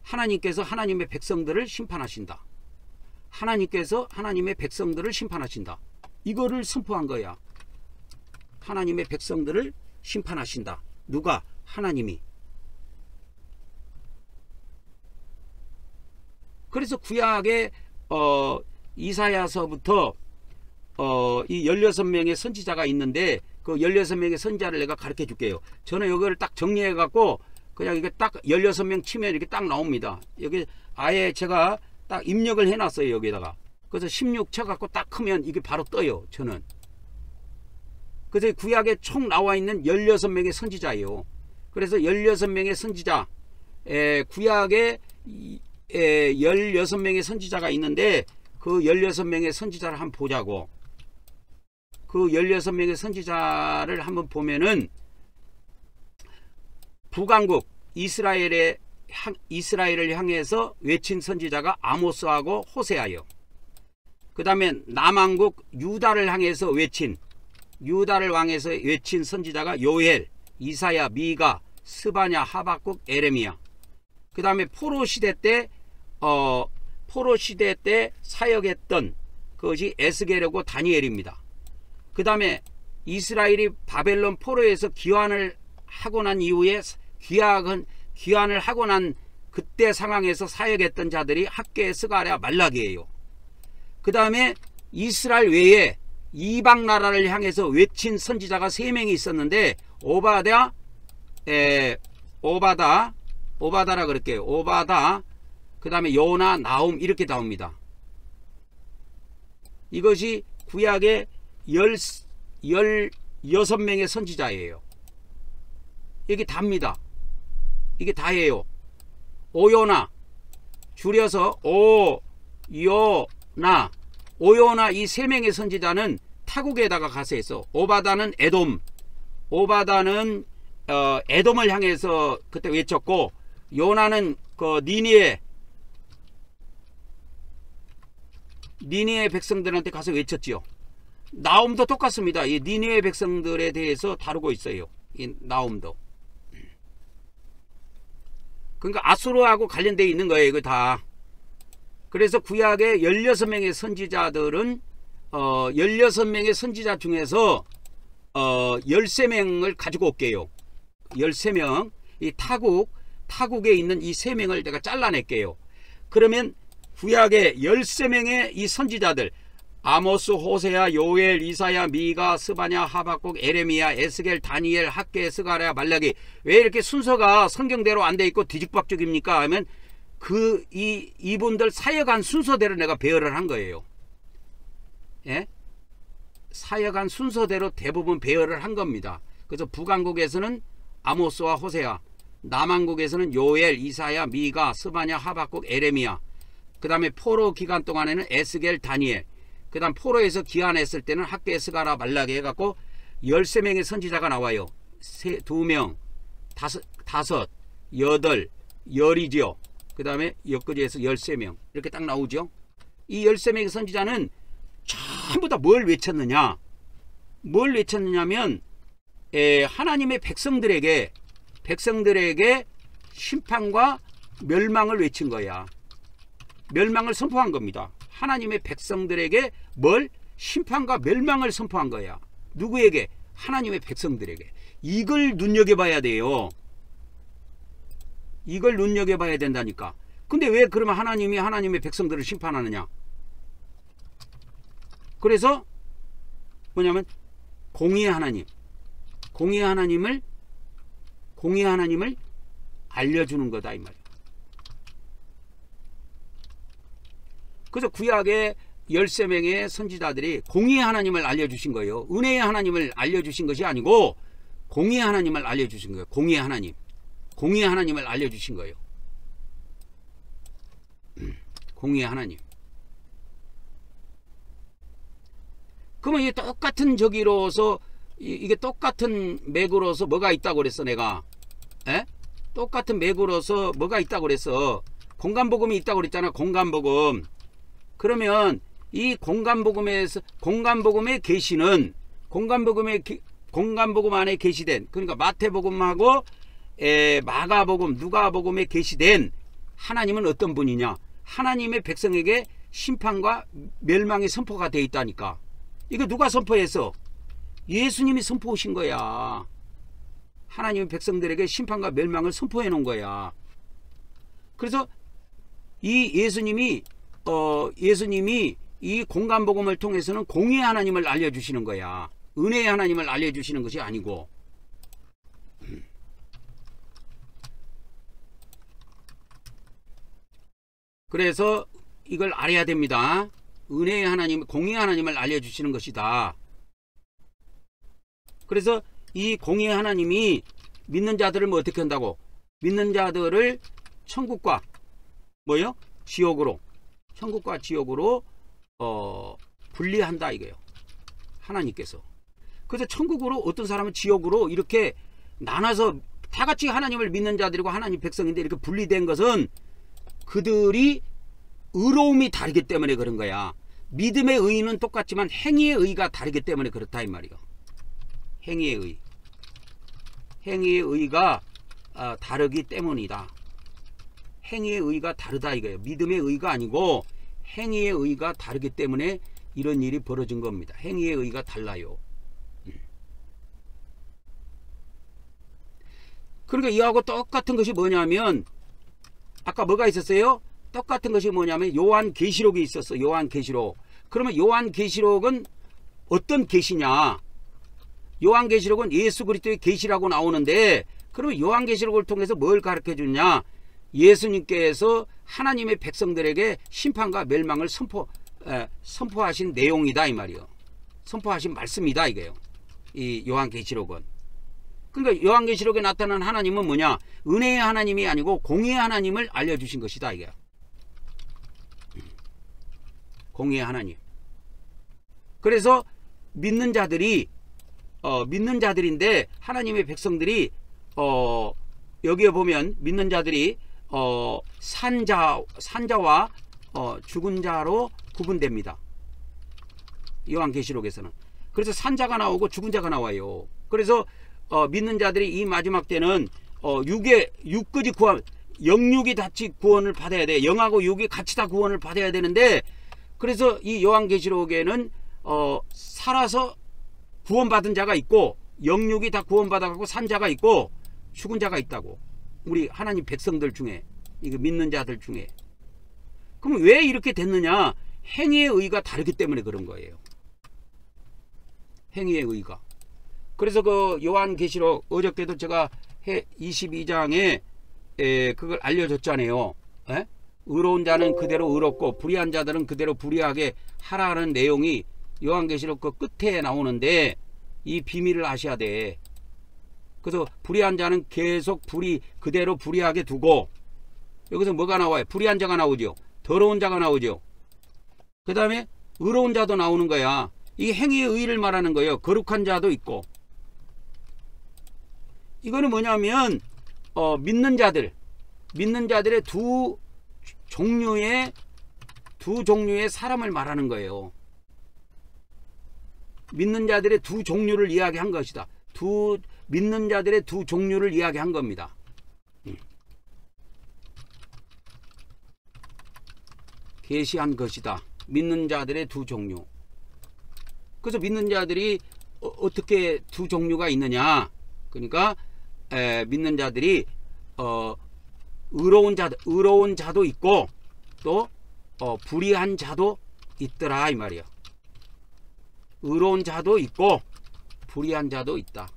하나님께서 하나님의 백성들을 심판하신다. 하나님께서 하나님의 백성들을 심판하신다. 이거를 선포한 거야. 하나님의 백성들을 심판하신다. 누가? 하나님이. 그래서 구약의 이사야서부터 이 16명의 선지자가 있는데 그 16명의 선지자를 내가 가르쳐 줄게요. 저는 이걸 딱 정리해 갖고 그냥 이게 딱 16명 치면 이렇게 딱 나옵니다. 여기 아예 제가 딱 입력을 해 놨어요. 여기다가. 그래서 16 쳐 갖고 딱 크면 이게 바로 떠요. 저는. 그래서 구약에 총 나와 있는 16명의 선지자예요. 그래서 16명의 선지자, 구약에 16명의 선지자가 있는데 그 16명의 선지자를 한번 보자고. 그 16명의 선지자를 한번 보면은 북왕국 이스라엘을 향해서 외친 선지자가 아모스하고 호세아요. 그 다음에 남왕국 유다를 향해서 외친 선지자가 요엘, 이사야, 미가, 스바냐, 하박국, 에레미야. 그 다음에 포로 시대 때 사역했던 그것이 에스겔이고 다니엘입니다. 그 다음에 이스라엘이 바벨론 포로에서 귀환을 하고 난 이후에 귀환을 하고 난 그때 상황에서 사역했던 자들이 학개, 스가랴, 말라기예요. 그 다음에 이스라엘 외에 이방 나라를 향해서 외친 선지자가 3명이 있었는데 오바다라 그럴게요. 오바다, 그 다음에 요나, 나움 이렇게 나옵니다. 이것이 구약의 16명의 선지자예요. 이게 답니다. 이게 다예요. 오요나, 줄여서 오요나 이 3명의 선지자는 타국에다가 가서 했어. 오바다는 에돔을 향해서 그때 외쳤고, 요나는 그 니니에 백성들한테 가서 외쳤지요. 나움도 똑같습니다. 이 니니에 백성들에 대해서 다루고 있어요. 이 나움도. 그러니까 아수르하고 관련되어 있는 거예요. 이거 다. 그래서 구약의 16명의 선지자들은 16명의 선지자 중에서 13명을 가지고 올게요. 13명. 이 타국에 있는 이 3명을 내가 잘라낼게요. 그러면 구약의 13명의 이 선지자들, 아모스, 호세야, 요엘, 이사야, 미가, 스바냐, 하박국, 에레미야, 에스겔, 다니엘, 학개, 스가랴, 말라기. 왜 이렇게 순서가 성경대로 안 돼 있고 뒤죽박죽입니까? 하면 이분들 사역한 순서대로 내가 배열을 한 거예요. 예? 사역한 순서대로 대부분 배열을 한 겁니다. 그래서 북왕국에서는 아모스와 호세야, 남왕국에서는 요엘, 이사야, 미가, 스바냐, 하박국, 에레미야, 그 다음에 포로 기간 동안에는 에스겔, 다니엘, 그 다음 포로에서 기한했을 때는 학개, 스가랴, 말라기 해갖고 13명의 선지자가 나와요. 2명, 5, 8, 10이죠. 그 다음에 엮어져서 13명 이렇게 딱 나오죠. 이 13명의 선지자는 전부 다 뭘 외쳤느냐? 뭘 외쳤느냐면 하나님의 백성들에게 심판과 멸망을 외친 거야. 멸망을 선포한 겁니다. 하나님의 백성들에게 뭘? 심판과 멸망을 선포한 거야. 누구에게? 하나님의 백성들에게. 이걸 눈여겨봐야 돼요. 이걸 눈여겨봐야 된다니까. 근데 왜 그러면 하나님이 하나님의 백성들을 심판하느냐? 그래서 뭐냐면 공의의 하나님을 알려주는 거다 이 말이야. 그래서 구약의 13명의 선지자들이 공의의 하나님을 알려주신 거예요. 은혜의 하나님을 알려주신 것이 아니고 공의의 하나님을 알려주신 거예요. 공의의 하나님을 알려주신 거예요. 공의의 하나님. 그러면 이게 똑같은 저기로서 이게 똑같은 맥으로서 뭐가 있다고 그랬어 내가? 에? 똑같은 맥으로서 뭐가 있다고 그랬어? 공간복음이 있다고 그랬잖아. 공간복음. 그러면 이 공간복음의 계시는 공간복음 안에 계시된, 그러니까 마태복음하고 마가복음, 누가복음에 계시된 하나님은 어떤 분이냐? 하나님의 백성에게 심판과 멸망의 선포가 되어 있다니까. 이거 누가 선포했어? 예수님이 선포하신 거야. 하나님의 백성들에게 심판과 멸망을 선포해 놓은 거야. 그래서 이 예수님이 이 공간복음을 통해서는 공의의 하나님을 알려주시는 거야. 은혜의 하나님을 알려주시는 것이 아니고. 그래서 이걸 알아야 됩니다. 은혜의 하나님, 공의의 하나님을 알려주시는 것이다. 그래서 이 공의의 하나님이 믿는 자들을 뭐 어떻게 한다고? 믿는 자들을 천국과 뭐요? 지옥으로, 천국과 지옥으로 분리한다 이거예요. 하나님께서. 그래서 천국으로, 어떤 사람은 지옥으로 이렇게 나눠서 다 같이 하나님을 믿는 자들이고 하나님 백성인데 이렇게 분리된 것은 그들이 의로움이 다르기 때문에 그런 거야. 믿음의 의는 똑같지만 행위의 의가 다르기 때문에 그렇다 이 말이요. 행위의 의가 다르기 때문이다. 행위의 의가 다르다 이거예요. 믿음의 의가 아니고 행위의 의가 다르기 때문에 이런 일이 벌어진 겁니다. 행위의 의가 달라요. 그러니까 이하고 똑같은 것이 뭐냐면, 아까 뭐가 있었어요? 똑같은 것이 뭐냐면 요한계시록이 있었어. 요한계시록. 그러면 요한계시록은 어떤 계시냐? 요한계시록은 예수 그리스도의 계시라고 나오는데, 그러면 요한계시록을 통해서 뭘 가르쳐 주냐? 예수님께서 하나님의 백성들에게 심판과 멸망을 선포하신 내용이다 이 말이요. 선포하신 말씀이다 이게요. 이 요한계시록은. 그러니까 요한계시록에 나타난 하나님은 뭐냐? 은혜의 하나님이 아니고 공의의 하나님을 알려주신 것이다 이게. 공의의 하나님. 그래서 믿는 자들이 믿는 자들인데 하나님의 백성들이 여기에 보면 믿는 자들이 산자와 죽은 자로 구분됩니다. 요한계시록에서는. 그래서 산자가 나오고 죽은 자가 나와요. 그래서 믿는 자들이 이 마지막 때는 육까지 영육이 같이 구원을 받아야 돼. 영하고 육이 같이 다 구원을 받아야 되는데, 그래서 이 요한계시록에는 살아서 구원받은 자가 있고 영육이 다 구원받아가고 산 자가 있고 죽은 자가 있다고. 우리 하나님 백성들 중에, 이거 믿는 자들 중에. 그럼 왜 이렇게 됐느냐? 행위의 의가 다르기 때문에 그런 거예요. 행위의 의가. 그래서 그 요한계시록 어저께도 제가 22장에 그걸 알려줬잖아요. 에? 의로운 자는 그대로 의롭고 불의한 자들은 그대로 불의하게 하라는 내용이 요한계시록 그 끝에 나오는데 이 비밀을 아셔야 돼. 그래서 불의한 자는 계속 그대로 불의하게 두고, 여기서 뭐가 나와요? 불의한 자가 나오죠. 더러운 자가 나오죠. 그 다음에 의로운 자도 나오는 거야. 이게 행위의 의를 말하는 거예요. 거룩한 자도 있고. 이거는 뭐냐면 믿는 자들의 두 종류의 사람을 말하는 거예요. 믿는 자들의 두 종류를 이야기한 것이다. 믿는 자들의 두 종류를 이야기한 겁니다. 계시한 것이다. 믿는 자들의 두 종류. 그래서 믿는 자들이 어떻게 두 종류가 있느냐? 그러니까 믿는 자들이 의로운 자도 있고 또 불의한 자도 있더라 이 말이야. 의로운 자도 있고 불의한 자도 있다.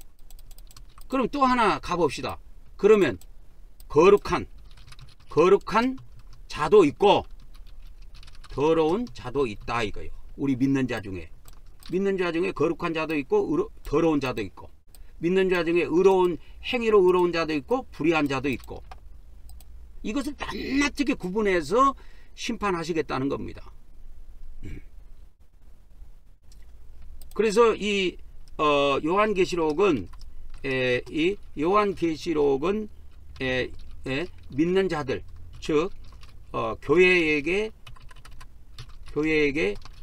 그럼 또 하나 가봅시다. 그러면 거룩한 자도 있고 더러운 자도 있다 이거예요. 우리 믿는 자 중에 거룩한 자도 있고 더러운 자도 있고, 믿는 자 중에 행위로 의로운 자도 있고 불의한 자도 있고, 이것을 낱낱이 구분해서 심판하시겠다는 겁니다. 그래서 이 요한계시록은 믿는 자들, 즉 교회에게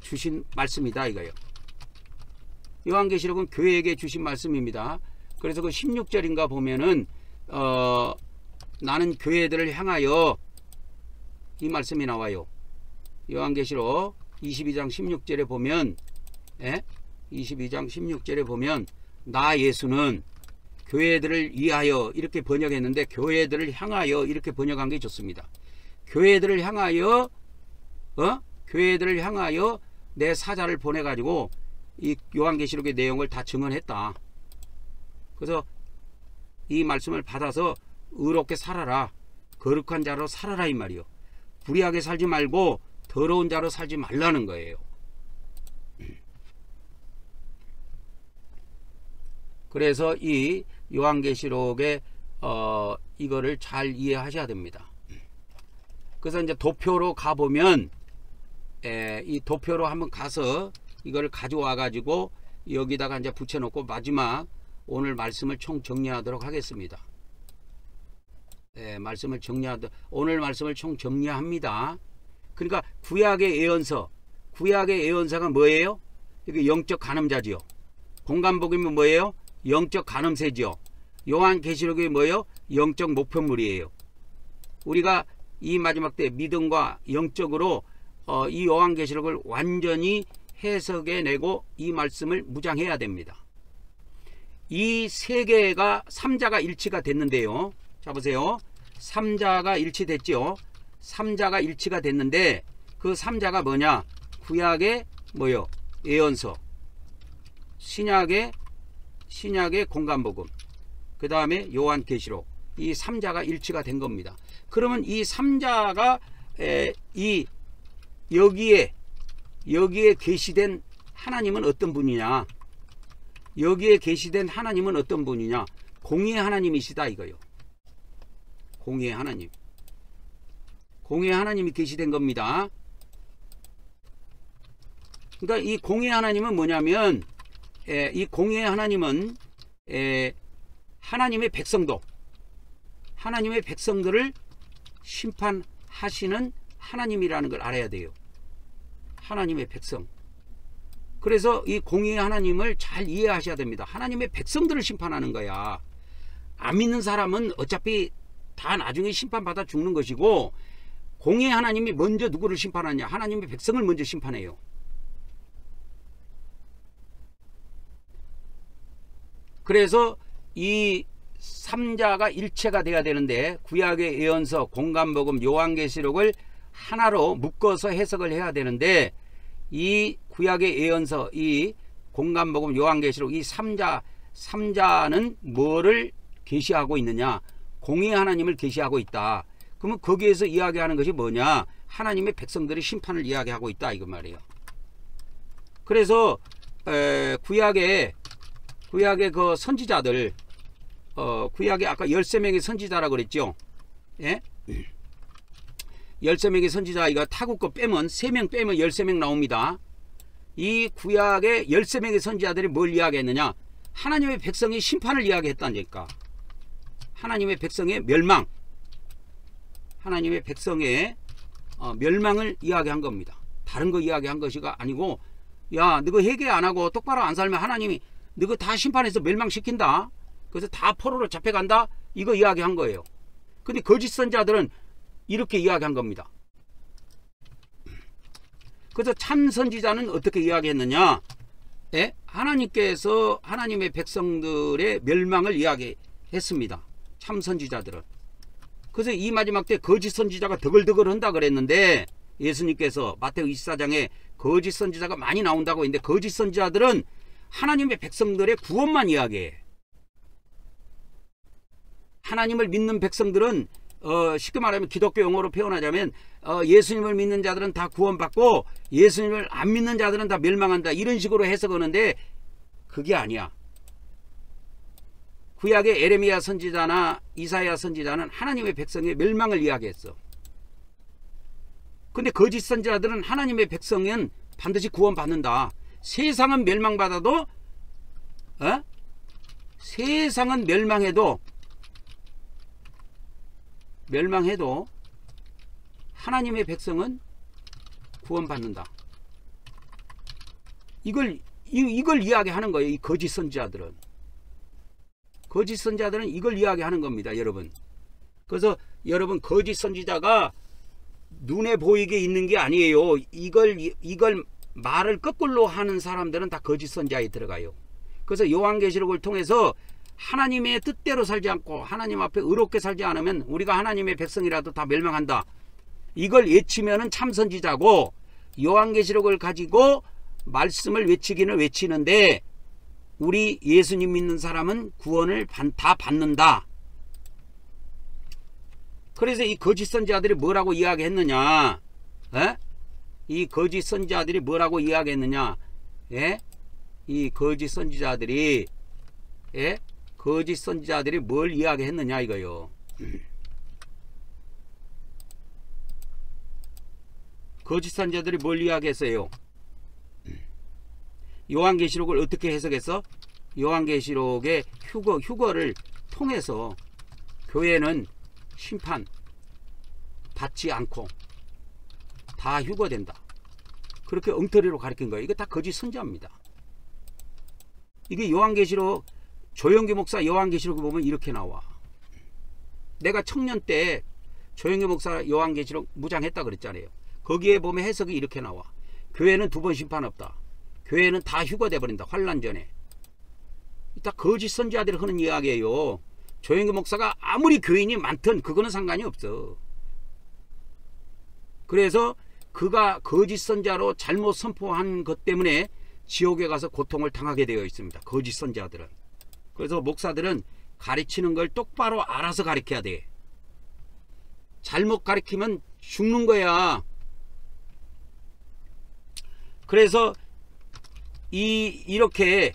주신 말씀이다 이거예요. 요한계시록은 교회에게 주신 말씀입니다. 그래서 그 16절인가 보면은 나는 교회들을 향하여, 이 말씀이 나와요. 요한계시록 22장 16절에 보면 22장 16절에 보면 나 예수는 교회들을 위하여 이렇게 번역했는데 교회들을 향하여 이렇게 번역한 게 좋습니다. 교회들을 향하여 내 사자를 보내가지고 이 요한계시록의 내용을 다 증언했다. 그래서 이 말씀을 받아서 의롭게 살아라, 거룩한 자로 살아라 이 말이요. 불의하게 살지 말고 더러운 자로 살지 말라는 거예요. 그래서 이 요한계시록의 이거를 잘 이해하셔야 됩니다. 그래서 이제 도표로 가보면 이 도표로 한번 가서 이걸 가져와 가지고 여기다가 이제 붙여놓고 마지막 오늘 말씀을 총 정리하도록 하겠습니다. 오늘 말씀을 총 정리합니다. 그러니까 구약의 예언서가 뭐예요? 이게 영적 간음자지요. 공간복음은 뭐예요? 영적 간음세지요. 요한계시록이 뭐예요? 영적 목표물이에요. 우리가 이 마지막 때 믿음과 영적으로 이 요한계시록을 완전히 해석해내고 이 말씀을 무장해야 됩니다. 이 세 개가 삼자가 일치가 됐는데요. 자 보세요. 삼자가 일치됐죠. 삼자가 일치가 됐는데 그 삼자가 뭐냐? 구약의 뭐요? 예언서, 신약의 공간복음, 그 다음에 요한계시록, 이 삼자가 일치가 된 겁니다. 그러면 이 삼자가 여기에 계시된 하나님은 어떤 분이냐? 여기에 계시된 하나님은 어떤 분이냐? 공의의 하나님이시다 이거요. 공의의 하나님이 계시된 겁니다. 그러니까 이 공의의 하나님은 뭐냐면 이 공의의 하나님은 하나님의 백성들을 심판하시는 하나님이라는 걸 알아야 돼요. 하나님의 백성. 그래서 이 공의의 하나님을 잘 이해하셔야 됩니다. 하나님의 백성들을 심판하는 거야. 안 믿는 사람은 어차피 다 나중에 심판받아 죽는 것이고, 공의의 하나님이 먼저 누구를 심판하냐? 하나님의 백성을 먼저 심판해요. 그래서 이 삼자가 일체가 돼야 되는데 구약의 예언서, 공간복음, 요한계시록을 하나로 묶어서 해석을 해야 되는데 이 구약의 예언서, 이 공간복음, 요한계시록 이 삼자는 뭐를 계시하고 있느냐? 공의 하나님을 계시하고 있다. 그러면 거기에서 이야기하는 것이 뭐냐? 하나님의 백성들의 심판을 이야기하고 있다 이거 말이에요. 그래서 구약의 그 선지자들, 구약에 아까 13명의 선지자라고 그랬죠. 예? 13명의 선지자 이거 타국 거 빼면 3명 빼면 13명 나옵니다. 이 구약의 13명의 선지자들이 뭘 이야기했느냐? 하나님의 백성의 심판을 이야기했다니까. 하나님의 백성의 멸망, 하나님의 백성의 멸망을 이야기한 겁니다. 다른 거 이야기한 것이가 아니고, 야 너가 회개 안 하고 똑바로 안 살면 하나님이 너가 다 심판해서 멸망시킨다. 그래서 다 포로로 잡혀간다. 이거 이야기한 거예요. 근데 거짓 선자들은 이렇게 이야기한 겁니다. 그래서 참 선지자는 어떻게 이야기했느냐? 예? 하나님께서 하나님의 백성들의 멸망을 이야기했습니다. 참 선지자들은. 그래서 이 마지막 때 거짓 선지자가 더글더글 한다 그랬는데, 예수님께서 마태오 24장에 거짓 선지자가 많이 나온다고 했는데, 거짓 선지자들은 하나님의 백성들의 구원만 이야기해. 하나님을 믿는 백성들은 쉽게 말하면 기독교 용어로 표현하자면 예수님을 믿는 자들은 다 구원받고 예수님을 안 믿는 자들은 다 멸망한다, 이런 식으로 해석하는데 그게 아니야. 구약의 에레미야 선지자나 이사야 선지자는 하나님의 백성의 멸망을 이야기했어. 근데 거짓 선지자들은 하나님의 백성은 반드시 구원받는다. 세상은 멸망받아도 세상은 멸망해도 하나님의 백성은 구원받는다. 이걸 이야기하는 거예요. 이 거짓 선지자들은. 거짓 선지자들은 이걸 이야기하는 겁니다, 여러분. 그래서 여러분, 거짓 선지자가 눈에 보이게 있는 게 아니에요. 이걸 말을 거꾸로 하는 사람들은 다 거짓 선지자에 들어가요. 그래서 요한계시록을 통해서 하나님의 뜻대로 살지 않고 하나님 앞에 의롭게 살지 않으면 우리가 하나님의 백성이라도 다 멸망한다, 이걸 외치면은 참 선지자고, 요한계시록을 가지고 말씀을 외치기는 외치는데 우리 예수님 믿는 사람은 구원을 다 받는다. 그래서 이 거짓 선지자들이 뭐라고 이야기했느냐? 이 거짓 선지자들이 뭐라고 이야기했느냐? 이 거짓 선지자들이 뭘 이야기했느냐 이거요. 거짓 선지자들이 뭘 이야기했어요? 요한계시록을 어떻게 해석했어? 요한계시록의 휴거를 통해서 교회는 심판 받지 않고 다 휴거된다, 그렇게 엉터리로 가르친 거예요. 이거 다 거짓 선지자입니다. 이게 요한계시록, 조영기 목사 요한계시록을 보면 이렇게 나와. 내가 청년 때 조영기 목사 요한계시록 무장했다 그랬잖아요. 거기에 보면 해석이 이렇게 나와. 교회는 2번 심판 없다. 교회는 다 휴거돼 버린다, 환란 전에. 다 거짓 선지자들이 하는 이야기예요. 조영기 목사가 아무리 교인이 많든 그거는 상관이 없어. 그래서 그가 거짓 선지자로 잘못 선포한 것 때문에 지옥에 가서 고통을 당하게 되어 있습니다, 거짓 선지자들은. 그래서 목사들은 가르치는 걸 똑바로 알아서 가르쳐야 돼. 잘못 가르치면 죽는 거야. 그래서 이렇게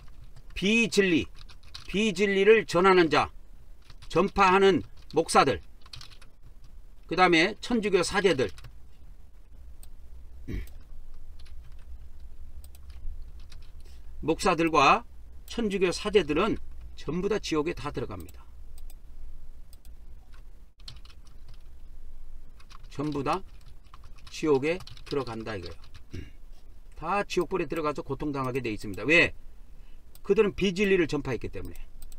비진리를 전하는 자, 전파하는 목사들, 그 다음에 천주교 사제들, 목사들과 천주교 사제들은 전부 다 지옥에 다 들어갑니다. 전부 다 지옥에 들어간다 이거예요. 다 지옥불에 들어가서 고통당하게 되어 있습니다. 왜? 그들은 비진리를 전파했기 때문에.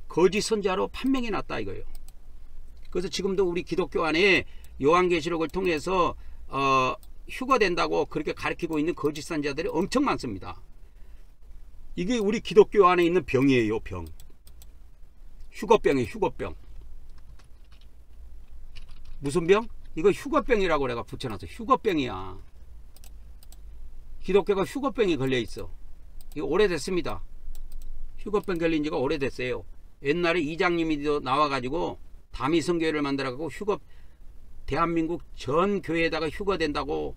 거짓 선지자로 판명이 났다 이거예요. 그래서 지금도 우리 기독교 안에 요한계시록을 통해서 휴거된다고 그렇게 가르치고 있는 거짓 선지자들이 엄청 많습니다. 이게 우리 기독교 안에 있는 병이에요, 병. 휴거병이에요. 휴거병. 무슨 병? 이거 휴거병이라고 내가 붙여놨어. 휴거병이야. 기독교가 휴거병이 걸려있어. 이거 오래됐습니다. 휴거병 걸린 지가 오래됐어요. 옛날에 이장님이 나와가지고 다미성교회를 만들어가지고 대한민국 전 교회에다가 휴거된다고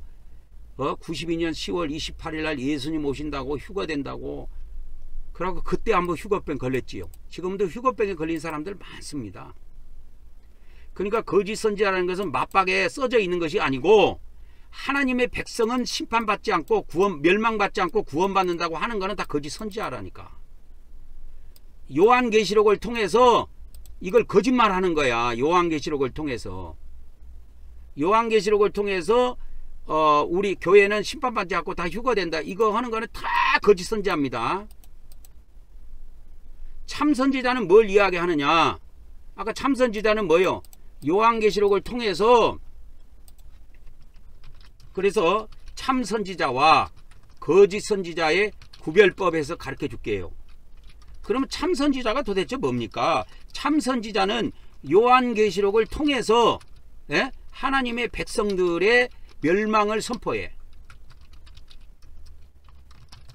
92년 10월 28일 날 예수님 오신다고 휴거된다고 그러고 그때 한번 휴거병 걸렸지요. 지금도 휴거병에 걸린 사람들 많습니다. 그러니까 거짓 선지자라는 것은 맞박에 써져 있는 것이 아니고 하나님의 백성은 심판받지 않고 멸망받지 않고 구원받는다고 하는 것은 다 거짓 선지자라니까. 요한계시록을 통해서 이걸 거짓말하는 거야. 요한계시록을 통해서 우리 교회는 심판받지 않고 다 휴거된다. 이거 하는 거는 다 거짓 선지자입니다. 참 선지자는 뭘 이야기하느냐? 아까 참 선지자는 뭐요? 요한계시록을 통해서 그래서 참 선지자와 거짓 선지자의 구별법에서 가르쳐 줄게요. 그러면 참 선지자가 도대체 뭡니까? 참 선지자는 요한계시록을 통해서 하나님의 백성들의 멸망을 선포해.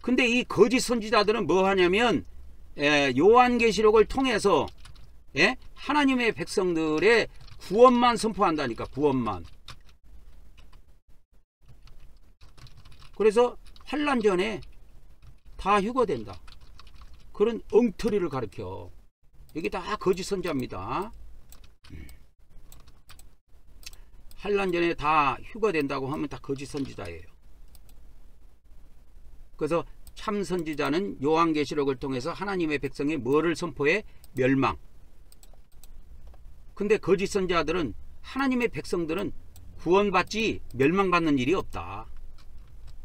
근데 이 거짓 선지자들은 뭐 하냐면 요한계시록을 통해서 하나님의 백성들의 구원만 선포한다니까. 구원만. 그래서 환난 전에 다 휴거된다. 그런 엉터리를 가르쳐. 이게 다 거짓 선지자입니다. 환난 전에 다 휴거된다고 하면 다 거짓 선지자예요. 그래서 참 선지자는 요한계시록을 통해서 하나님의 백성의 뭐를 선포해? 멸망. 근데 거짓 선지자들은 하나님의 백성들은 구원받지 멸망받는 일이 없다.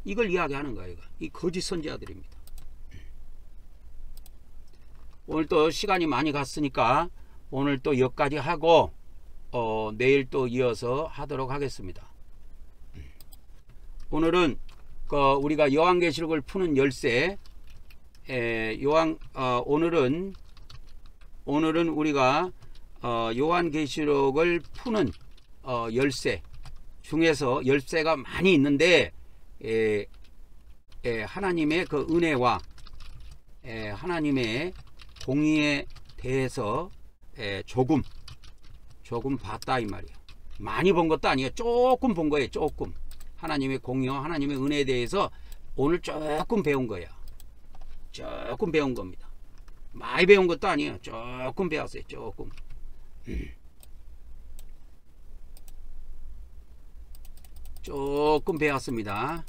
이걸 이야기하는 거예요. 이 거짓 선지자들입니다. 오늘 또 시간이 많이 갔으니까 오늘 또 여기까지 하고 내일 또 이어서 하도록 하겠습니다. 오늘은 우리가 요한계시록을 푸는 열쇠 오늘은 우리가 요한계시록을 푸는 열쇠 중에서 열쇠가 많이 있는데 하나님의 그 은혜와 하나님의 공의에 대해서 조금 봤다 이 말이에요. 많이 본 것도 아니에요. 조금 본 거예요. 조금. 하나님의 공의와 하나님의 은혜에 대해서 오늘 조금 배운 거야. 조금 배운 겁니다. 많이 배운 것도 아니에요. 조금 배웠어요. 조금. 조금 배웠습니다.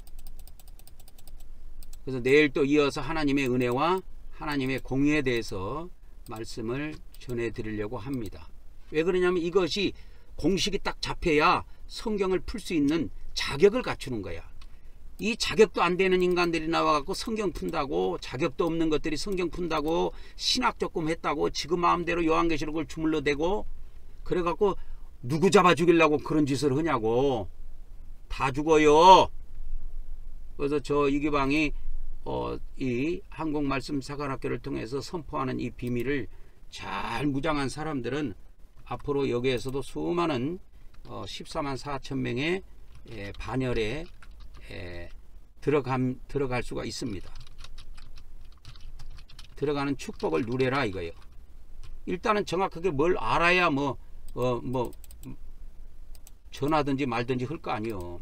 그래서 내일 또 이어서 하나님의 은혜와 하나님의 공의에 대해서 말씀을 전해 드리려고 합니다. 왜 그러냐면 이것이 공식이 딱 잡혀야 성경을 풀 수 있는 자격을 갖추는 거야. 이 자격도 안 되는 인간들이 나와갖고 성경 푼다고, 자격도 없는 것들이 성경 푼다고 신학 조금 했다고 지금 마음대로 요한계시록을 주물러대고 그래갖고 누구 잡아 죽이려고 그런 짓을 하냐고. 다 죽어요. 그래서 저 이기방이 이 한국말씀사관학교를 통해서 선포하는 이 비밀을 잘 무장한 사람들은 앞으로 여기에서도 수많은 14만 4천 명의 반열에 들어갈 수가 있습니다. 들어가는 축복을 누려라 이거예요. 일단은 정확하게 뭘 알아야 뭐 전하든지 말든지 할 거 아니요.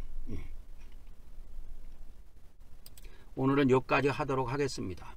오늘은 여기까지 하도록 하겠습니다.